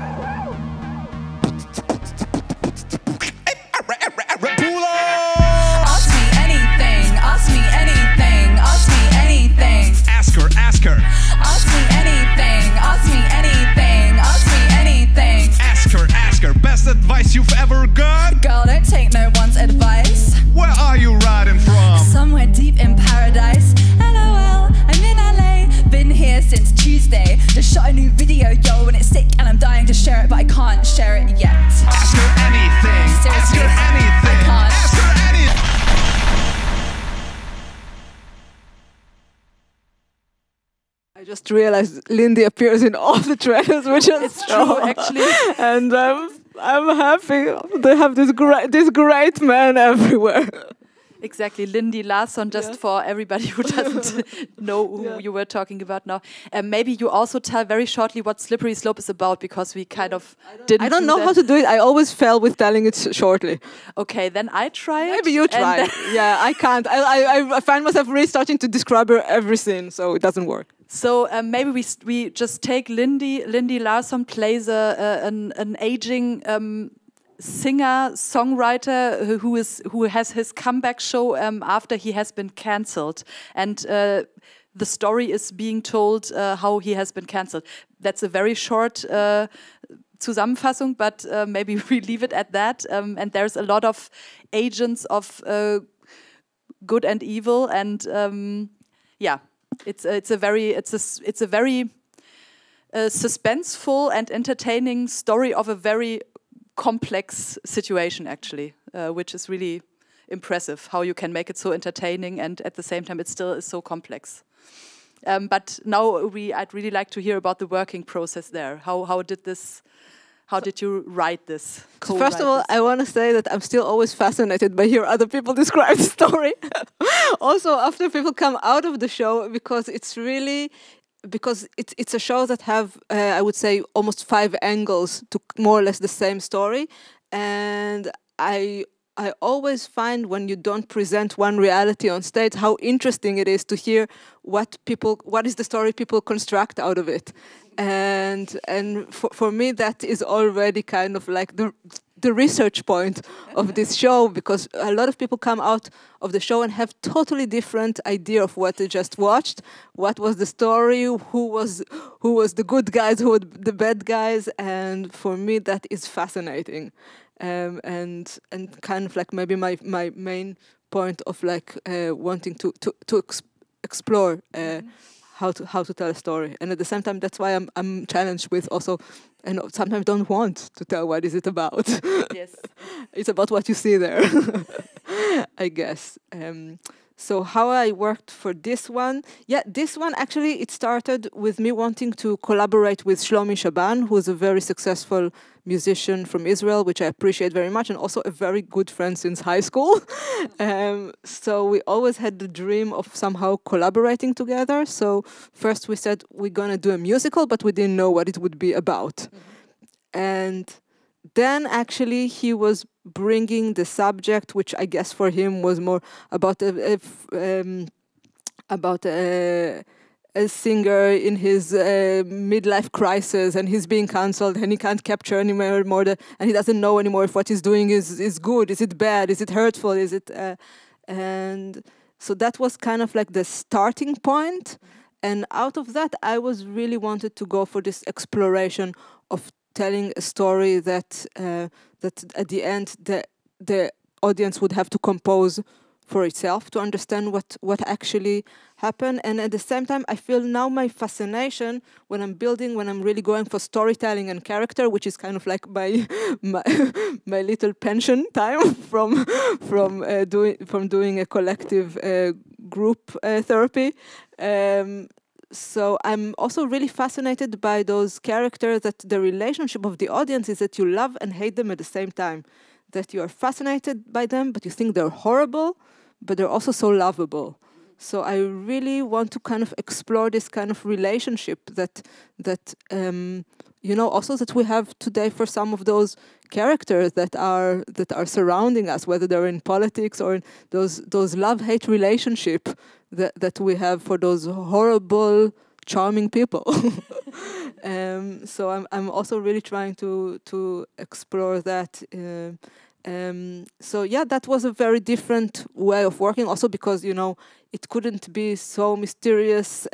Ask me anything, ask me anything, ask me anything. Ask her. Ask me anything, ask me anything, ask me anything. Ask her. Best advice you've ever got? Girl, don't take no one's advice. Where are you riding from? Somewhere deep in paradise. LOL, I'm in LA. Been here since Tuesday. Just shot a new video, yo, and it's sick, and I'm dying to share it, but I can't share it yet. Ask her anything. Seriously, Ask her anything. I can't. Ask her anything. I just realized Lindy appears in all the trailers, which is true, actually. And I'm happy they have this great man everywhere. Exactly, Lindy Larsson, just for everybody who doesn't know who you were talking about now. Maybe you also tell very shortly what Slippery Slope is about, because we kind of didn't. I don't know how to do it. I always fail with telling it shortly. Okay, then I try it. Maybe you try. Yeah, I can't. I find myself really starting to describe every scene, so it doesn't work. So maybe we just take Lindy. Lindy Larsson plays an aging singer-songwriter who has his comeback show after he has been cancelled, and the story is being told how he has been cancelled. That's a very short Zusammenfassung, but maybe we leave it at that. And there's a lot of agents of good and evil, and it's a very suspenseful and entertaining story of a very complex situation, actually, which is really impressive, how you can make it so entertaining and at the same time it still is so complex. But now I'd really like to hear about the working process there. How did you write this? So first of all, I want to say that I'm still always fascinated by hearing other people describe the story. Also, after people come out of the show, because it's a show that have, I would say, almost 5 angles to more or less the same story. And I always find when you don't present one reality on stage, how interesting it is to hear what is the story people construct out of it. And for me, that is already kind of like the research point of this show, because a lot of people come out of the show and have totally different idea of what they just watched. What was the story? Who was the good guys? Who were the bad guys? And for me, that is fascinating, and kind of like maybe my main point of like wanting to explore how to tell a story. And at the same time, that's why I'm challenged with also. And sometimes don't want to tell what is it about. Yes. It's about what you see there, I guess. So how I worked for this one. Yeah, this one actually, it started with me wanting to collaborate with Shlomi Shaban, who is a very successful musician from Israel, which I appreciate very much, and also a very good friend since high school. So we always had the dream of somehow collaborating together. So first we said we're going to do a musical, but we didn't know what it would be about. Mm-hmm. And then actually he was bringing the subject, which I guess for him was more about a singer in his midlife crisis, and he's being cancelled, and he can't capture anymore and he doesn't know anymore if what he's doing is good, is it bad, is it hurtful, is it and so that was kind of like the starting point. And out of that, I was really wanted to go for this exploration of telling a story that at the end the audience would have to compose for itself to understand what actually happened. And at the same time, I feel now my fascination when I'm really going for storytelling and character, which is kind of like my little pension time from doing a collective group therapy. So I'm also really fascinated by those characters, that the relationship of the audience is that you love and hate them at the same time. That you are fascinated by them, but you think they're horrible, but they're also so lovable. So I really want to kind of explore this kind of relationship that also that we have today for some of those characters that are surrounding us, whether they're in politics or in those love-hate relationship that we have for those horrible, charming people. So I'm also really trying to explore that. So yeah, that was a very different way of working. Also because it couldn't be so mysterious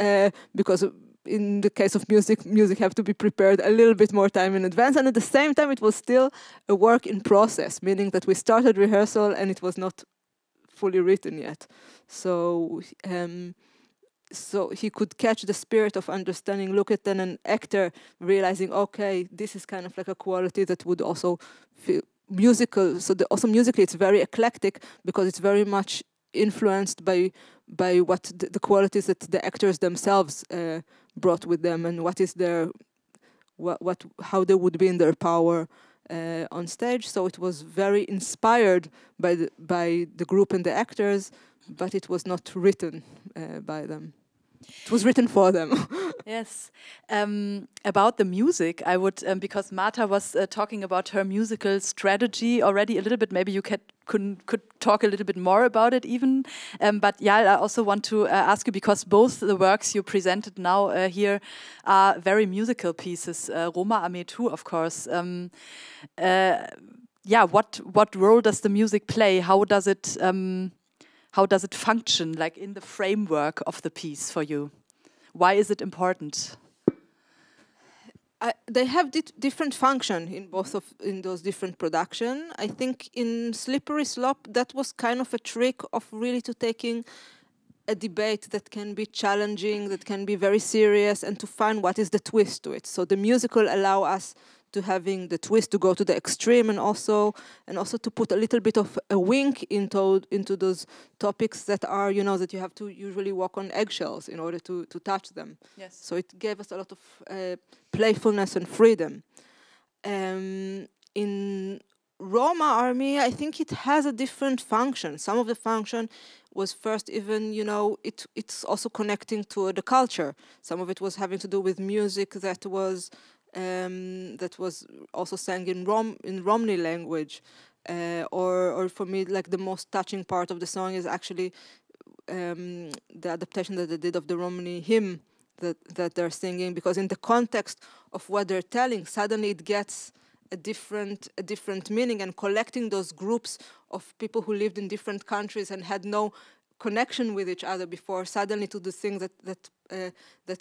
because in the case of music have to be prepared a little bit more time in advance, and at the same time it was still a work in process, meaning that we started rehearsal and it was not fully written yet. So he could catch the spirit of understanding, look at an actor, realizing, okay, this is kind of like a quality that would also feel musical. So also musically it's very eclectic because it's very much influenced by what the qualities that the actors themselves brought with them, and what is how they would be in their power on stage. So it was very inspired by the group and the actors, but it was not written by them. It was written for them. Yes. About the music, I would, because Marta was talking about her musical strategy already a little bit, maybe you could talk a little bit more about it even. But Yael, I also want to ask you, because both the works you presented now here are very musical pieces, Roma Armee too, of course. Yeah, what role does the music play? How does it function, like in the framework of the piece for you? Why is it important? They have different function in those different production. I think in Slippery Slope that was kind of a trick of really to taking a debate that can be challenging, that can be very serious, and to find what is the twist to it. So the musical allow us to having the twist to go to the extreme, and also to put a little bit of a wink into those topics that are, you know, that you have to usually walk on eggshells in order to touch them. Yes. So it gave us a lot of playfulness and freedom. In Roma Army, I think it has a different function. Some of the function was first even, you know, it's also connecting to the culture. Some of it was having to do with music that was also sang in Romney language, or for me, like the most touching part of the song is actually the adaptation that they did of the Romney hymn that they're singing, because in the context of what they're telling, suddenly it gets a different meaning, and collecting those groups of people who lived in different countries and had no connection with each other before, suddenly to the thing that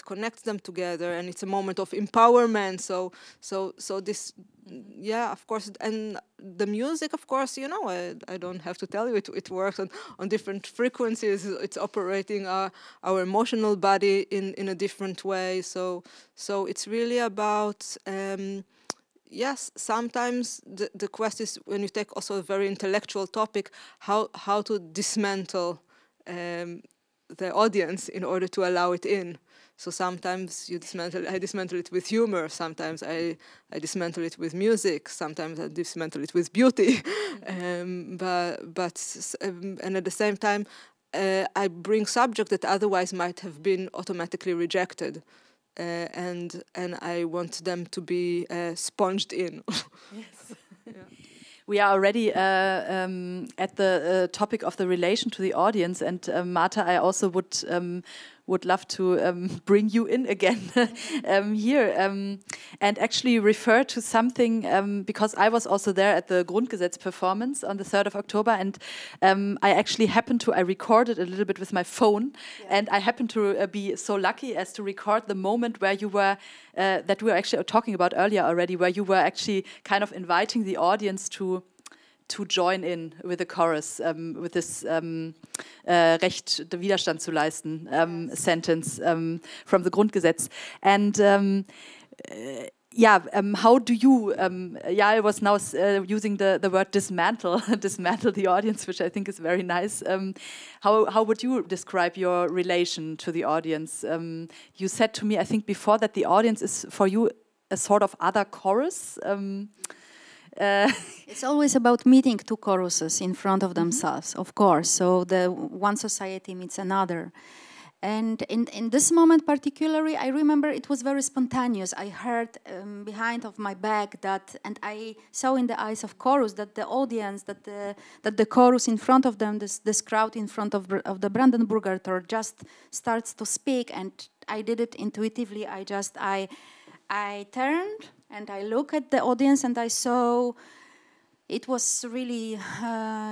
connects them together, and it's a moment of empowerment. So this, yeah, of course, and the music, of course, you know, I don't have to tell you, it works on different frequencies. It's operating our emotional body in a different way. So it's really about. Yes, sometimes the quest is, when you take also a very intellectual topic, how to dismantle the audience in order to allow it in. So sometimes I dismantle it with humor, sometimes I dismantle it with music, sometimes I dismantle it with beauty. And at the same time, I bring subject that otherwise might have been automatically rejected. And I want them to be sponged in. Yes. Yeah. We are already at the topic of the relation to the audience, and Marta, I also would love to bring you in again here and actually refer to something, because I was also there at the Grundgesetz performance on the 3rd of October, and I recorded a little bit with my phone, and I happened to be so lucky as to record the moment where you were, that we were actually talking about earlier already, where you were actually kind of inviting the audience to join in with the chorus, with this Recht, den Widerstand zu leisten sentence from the Grundgesetz. And how do you, Yael was now using the word dismantle the audience, which I think is very nice. How would you describe your relation to the audience? You said to me, I think before, that the audience is for you a sort of other chorus. It's always about meeting two choruses in front of themselves, of course. So the one society meets another. And in this moment particularly, I remember it was very spontaneous. I heard behind of my back and I saw in the eyes of chorus that the audience, that the chorus in front of them, this crowd in front of the Brandenburger Tor just starts to speak, and I did it intuitively. I turned and I looked at the audience, and I saw it was really,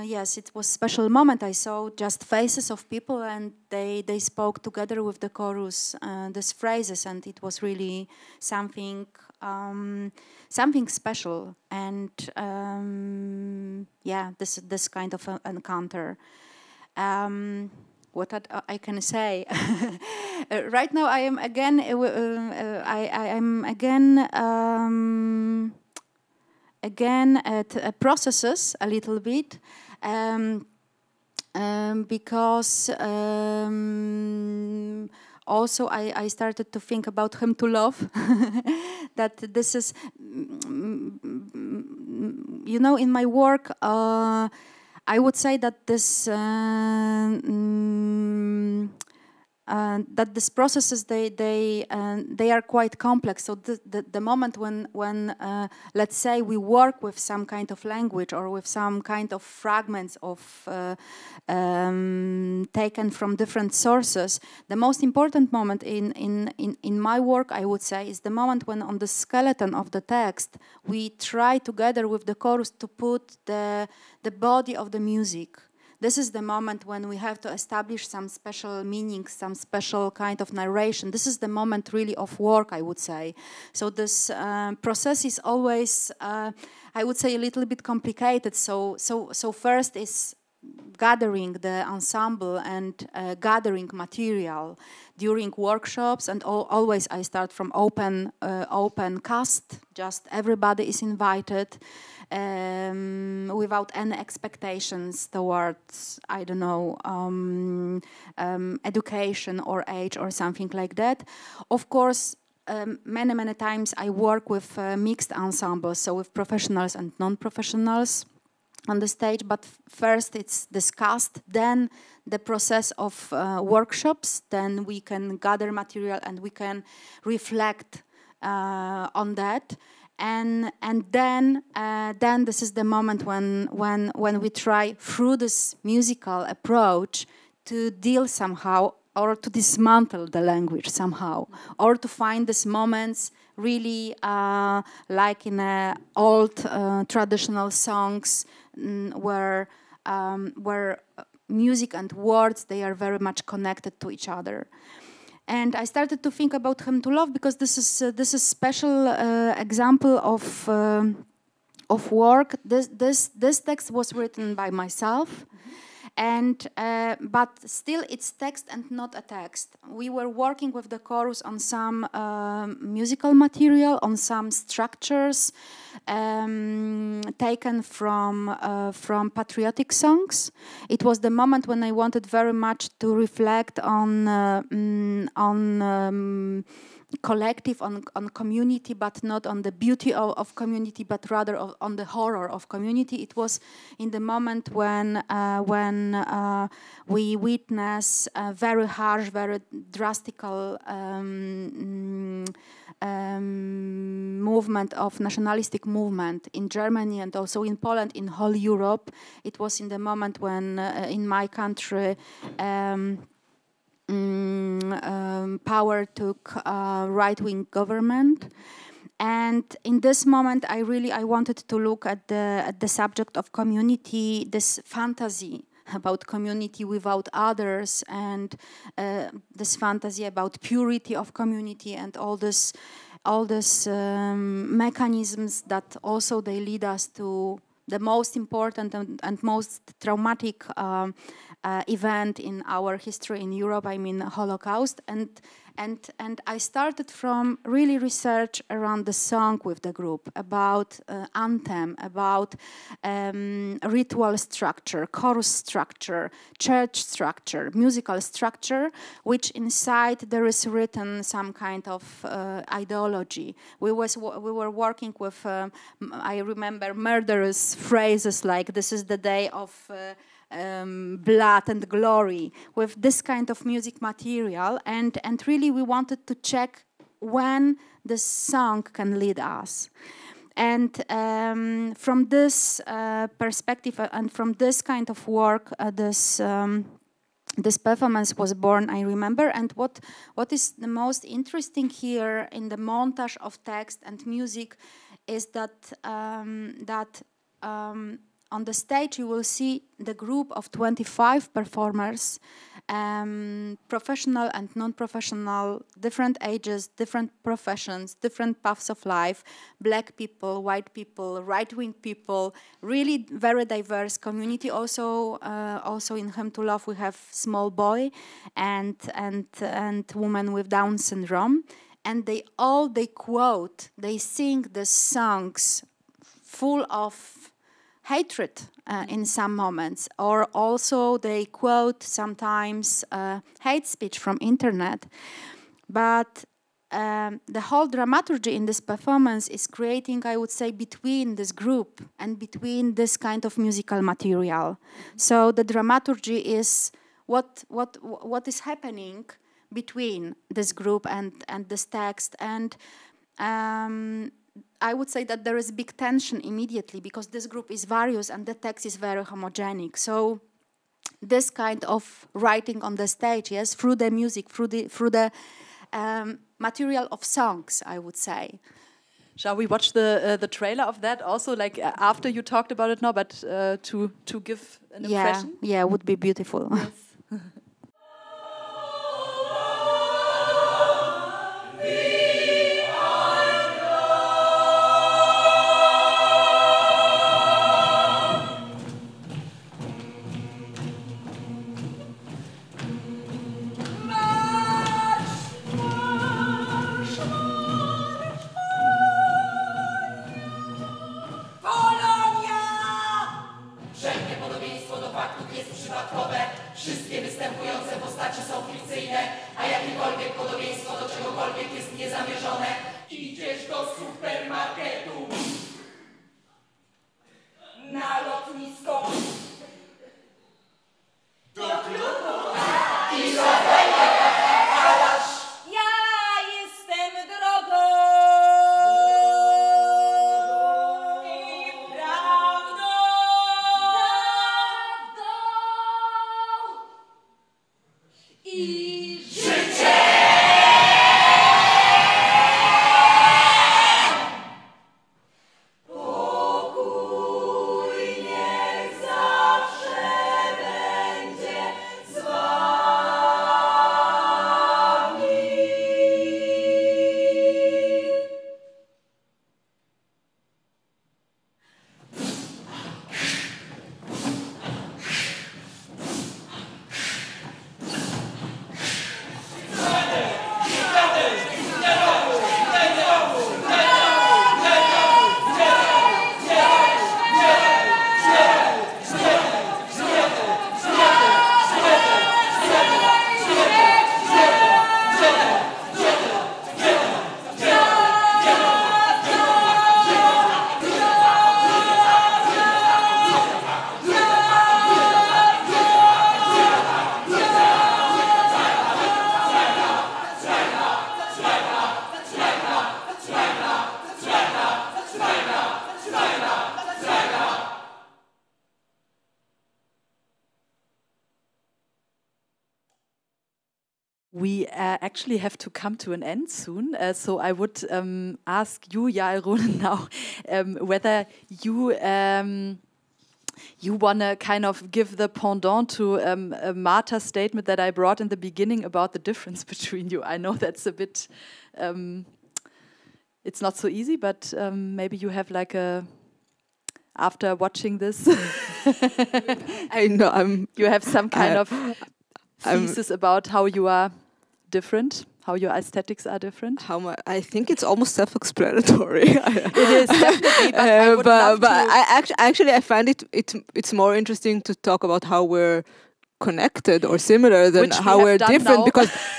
yes, it was a special moment. I saw just faces of people, and they spoke together with the chorus these phrases, and it was really something special. And this kind of encounter. What I can say? Right now, I am again. Again at processes a little bit, because also I started to think about Hymn to Love. That this is you know, in my work, I would say that that these processes they are quite complex. So the moment when let's say we work with some kind of language or with some kind of fragments of taken from different sources, the most important moment in my work, I would say, is the moment when on the skeleton of the text we try together with the chorus to put the body of the music. This is the moment when we have to establish some special meaning, some special kind of narration. This is the moment really of work, I would say. So this process is always, I would say, a little bit complicated. So first is gathering the ensemble and gathering material during workshops, and always I start from open cast. Just everybody is invited. Without any expectations towards, I don't know, education or age or something like that. Of course, many times I work with mixed ensembles, so with professionals and non-professionals on the stage, but first it's discussed, then the process of workshops, then we can gather material and we can reflect on that. And then this is the moment when we try through this musical approach to deal somehow or to dismantle the language somehow, or to find these moments really like in old traditional songs where music and words, they are very much connected to each other. And I started to think about Hymn to Love because this is special example of work. This text was written by myself, and but still it's text and not a text. We were working with the chorus on some musical material, on some structures taken from patriotic songs. It was the moment when I wanted very much to reflect on collective, on community, but not on the beauty of community, but rather on the horror of community. It was in the moment when we witness a very harsh, very drastical movement of nationalistic movement in Germany and also in Poland, in whole Europe. It was in the moment when in my country power took right-wing government, and in this moment I wanted to look at the subject of community, this fantasy about community without others, and this fantasy about purity of community, and all this mechanisms that also they lead us to the most important and most traumatic event in our history in Europe, I mean Holocaust, and I started from really research around the song with the group, about anthem, about ritual structure, chorus structure, church structure, musical structure, which inside there is written some kind of ideology. We were working with, I remember, murderous phrases like "this is the day of blood and glory," with this kind of music material, and really we wanted to check when the song can lead us. And from this perspective and from this kind of work, this performance was born, I remember. And what is the most interesting here in the montage of text and music is that on the stage you will see the group of 25 performers, professional and non-professional, different ages, different professions, different paths of life, black people, white people, right-wing people, really very diverse community. Also in Hymn to Love we have small boy and woman with Down syndrome, and they quote, they sing the songs full of hatred in some moments, or also they quote sometimes hate speech from internet. But the whole dramaturgy in this performance is creating, I would say, between this group and between this kind of musical material. So the dramaturgy is what is happening between this group and this text. And I would say that there is big tension immediately because this group is various and the text is very homogenic. So this kind of writing on the stage, yes, through the music, through the material of songs, I would say. Shall we watch the trailer of that also, like after you talked about it now, but to give an impression? Yeah, would be beautiful. Yes. Wszystkie występujące postaci są fikcyjne, a jakiekolwiek podobieństwo do czegokolwiek jest niezamierzone. Idziesz do supermarketu, na lotnisko, do klubu i zawalasz. Ja jestem drogą i prawdą. I życie! Pokój niech zawsze będzie z wami. We actually have to come to an end soon, so I would ask you, Yael Ronen, now whether you want to kind of give the pendant to Marta's statement that I brought in the beginning about the difference between you. I know that's a bit, it's not so easy, but maybe you have like a, after watching this, I know you have some kind of thesis about how you are different, how your aesthetics are different. I think it's almost self-explanatory. It is definitely, but I would love to. I find it's more interesting to talk about how we're connected or similar than how we're different,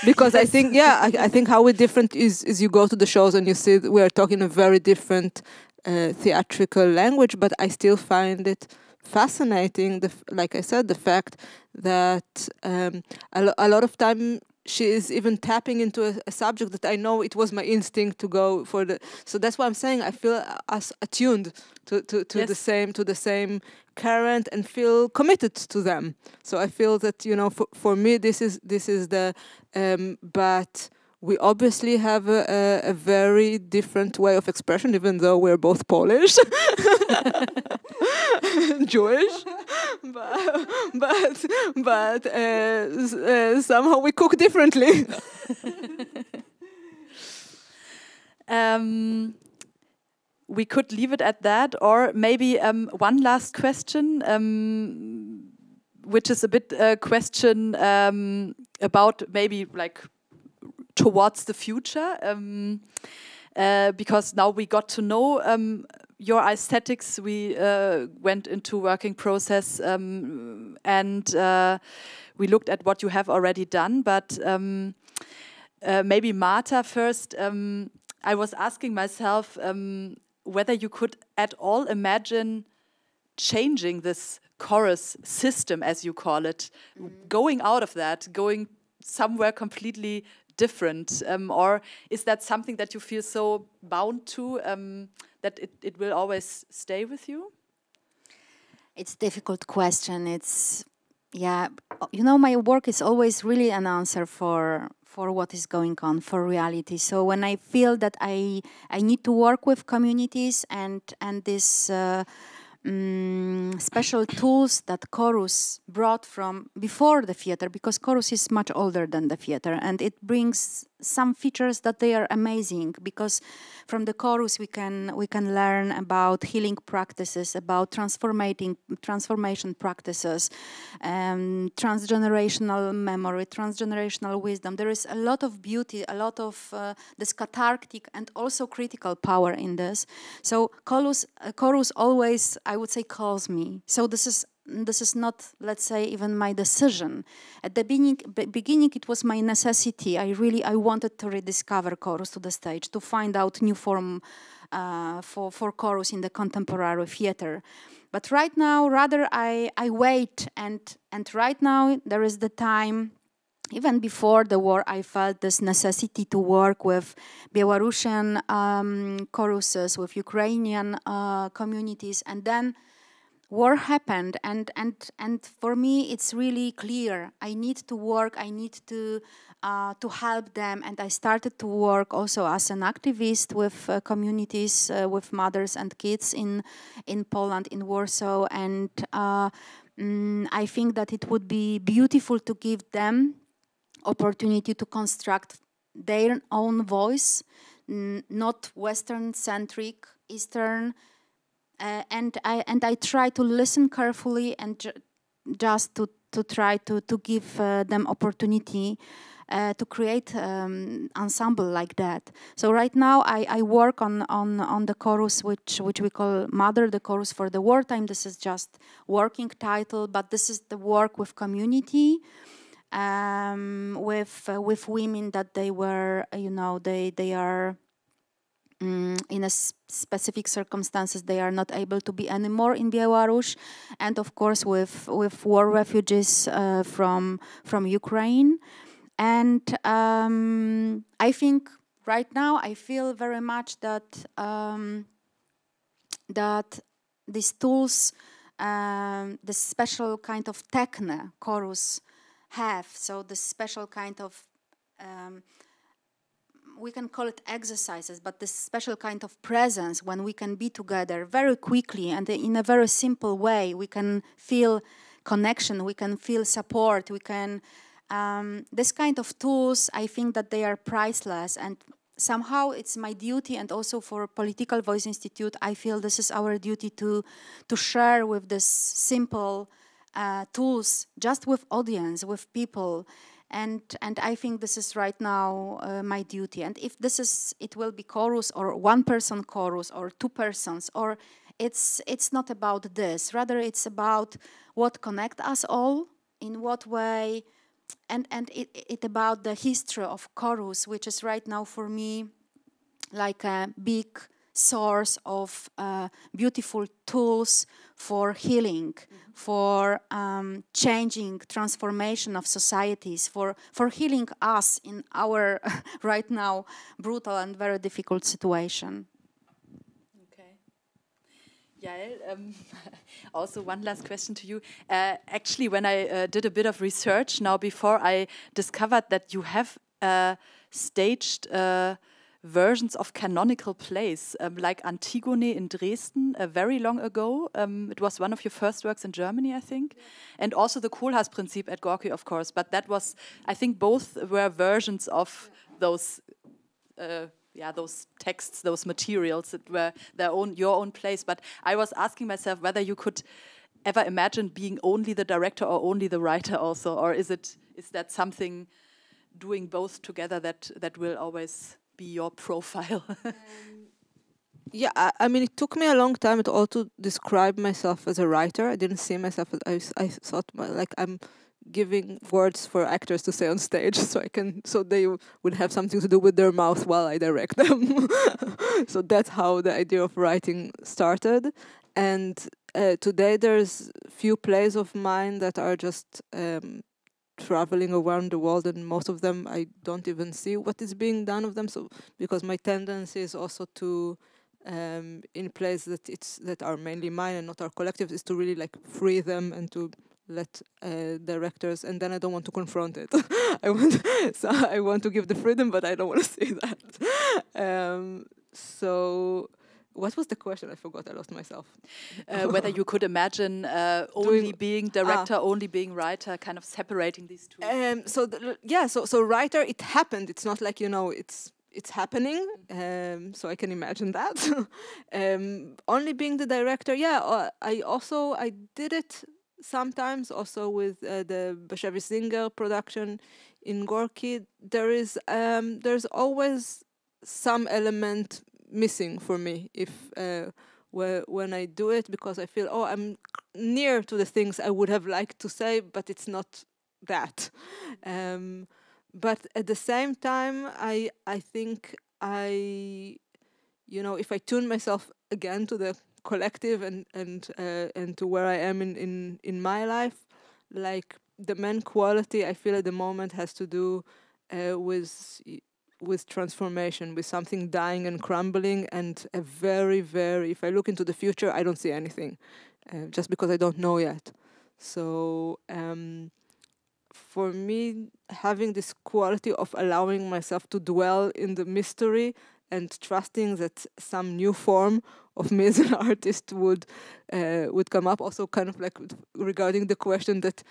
because I think I think how we're different is you go to the shows and you see we are talking a very different theatrical language, but I still find it fascinating, like I said, the fact that a lot of time she is even tapping into a subject that I know it was my instinct to go for the. So that's why I'm saying I feel us attuned to the same current and feel committed to them. So I feel that for me this is the but we obviously have a very different way of expression, even though we're both Polish, Jewish, but somehow we cook differently. We could leave it at that, or maybe one last question, which is a bit a question about maybe like towards the future, because now we got to know your aesthetics. We went into working process and we looked at what you have already done, but maybe Marta first. I was asking myself whether you could at all imagine changing this chorus system, as you call it, going out of that, going somewhere completely different, or is that something that you feel so bound to that it will always stay with you? It's a difficult question. It's, yeah, you know, my work is always really an answer for what is going on, for reality. So when I feel that I need to work with communities and this special tools that chorus brought from before the theater, because chorus is much older than the theater, and it brings some features that they are amazing, because from the chorus we can learn about healing practices, about transformation practices, transgenerational memory, transgenerational wisdom. There is a lot of beauty, a lot of this cathartic and also critical power in this. So chorus always, I would say, calls me. So this is not, let's say, even my decision. At the beginning it was my necessity. I wanted to rediscover chorus to the stage, to find out new form for chorus in the contemporary theater. But right now, rather I wait, and right now there is the time. Even before the war, I felt this necessity to work with Belarusian choruses, with Ukrainian communities, and then war happened, and for me it's really clear. I need to work. I need to help them, and I started to work also as an activist with communities, with mothers and kids in Poland, in Warsaw, and I think that it would be beautiful to give them opportunity to construct their own voice, not Western-centric, Eastern. And I try to listen carefully and just to try to give them opportunity to create ensemble like that. So right now I work on the chorus which we call Mother, the chorus for the wartime. This is just working title, but this is the work with community, with women that they were, you know, they are. In a specific circumstances, they are not able to be anymore in Belarus, and of course with war refugees from Ukraine. And I think right now I feel very much that that these tools, the special kind of techne chorus have, so the special kind of we can call it exercises, but this special kind of presence when we can be together very quickly and in a very simple way, we can feel connection, we can feel support, we can, this kind of tools, I think that they are priceless, and somehow it's my duty, and also for Political Voice Institute, I feel this is our duty to share with this simple tools, just with audience, with people. And I think this is right now my duty. And if this is, it will be chorus or one person chorus or two persons, or it's not about this. Rather, it's about what connect us all, in what way, and it about the history of chorus, which is right now for me like a big source of beautiful tools for healing, for changing, transformation of societies, for healing us in our right now brutal and very difficult situation. Okay. Yael, also one last question to you. Actually, when I did a bit of research now before, I discovered that you have staged versions of canonical plays, like Antigone in Dresden, very long ago. It was one of your first works in Germany, I think. Yeah. And also the Kohlhaas-Prinzip at Gorky, of course. But that was, I think both were versions of those those texts, those materials that were your own plays. But I was asking myself whether you could ever imagine being only the director or only the writer also, or is that something doing both together that will always be your profile? Yeah, I mean, it took me a long time to describe myself as a writer. I didn't see myself as, I thought like I'm giving words for actors to say on stage, so they would have something to do with their mouth while I direct them. So that's how the idea of writing started. And today there's few plays of mine that are just traveling around the world, and most of them I don't even see what is being done of them. So because my tendency is also to in plays that are mainly mine and not our collective, is to really like free them and to let directors, and then I don't want to confront it. I want to give the freedom, but I don't want to see that. So what was the question? I forgot. I lost myself. Whether you could imagine only being director, only being writer, kind of separating these two. So writer, it happened. It's not like, it's happening. So I can imagine that. Only being the director, I did it sometimes also with the Bashevis Singer production in Gorky. There's always some element missing for me when I do it, because I feel I'm near to the things I would have liked to say, but it's not that. But at the same time, I think if I tune myself again to the collective and to where I am in my life, like the main quality I feel at the moment has to do with transformation, with something dying and crumbling, and a very, very, if I look into the future, I don't see anything, just because I don't know yet. So for me, having this quality of allowing myself to dwell in the mystery and trusting that some new form of me as an artist would come up. Also, kind of like regarding the question that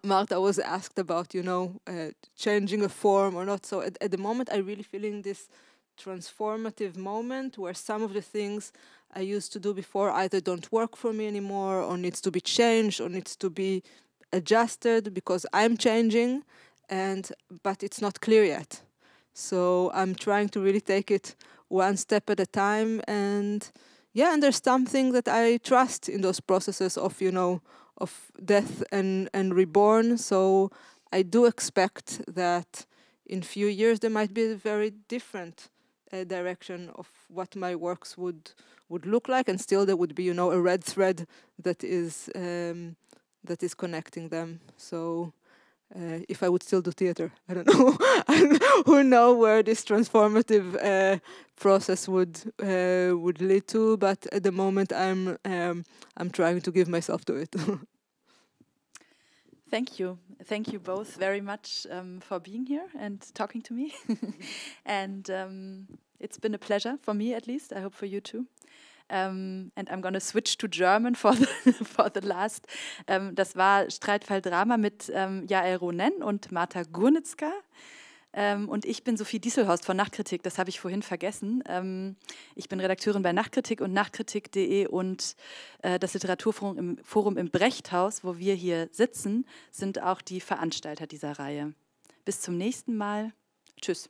Marta was asked about, changing a form or not. So at the moment, I'm really feeling this transformative moment where some of the things I used to do before either don't work for me anymore, or needs to be changed, or needs to be adjusted because I'm changing, but it's not clear yet. So I'm trying to really take it one step at a time, and there's something that I trust in those processes of death and reborn. So I do expect that in few years there might be a very different direction of what my works would look like, and still there would be a red thread that is connecting them. So if I would still do theater, I don't know. Who knows where this transformative process would lead to? But at the moment, I'm trying to give myself to it. Thank you both very much for being here and talking to me. And it's been a pleasure for me, at least. I hope for you too. And I'm going to switch to German for the last. Das war Streitfall Drama mit Yael Ronen und Marta Górnicka. Und ich bin Sophie Diesselhorst von Nachtkritik, das habe ich vorhin vergessen. Ich bin Redakteurin bei Nachtkritik und nachtkritik.de, und das Literaturforum im Brechthaus, wo wir hier sitzen, sind auch die Veranstalter dieser Reihe. Bis zum nächsten Mal. Tschüss.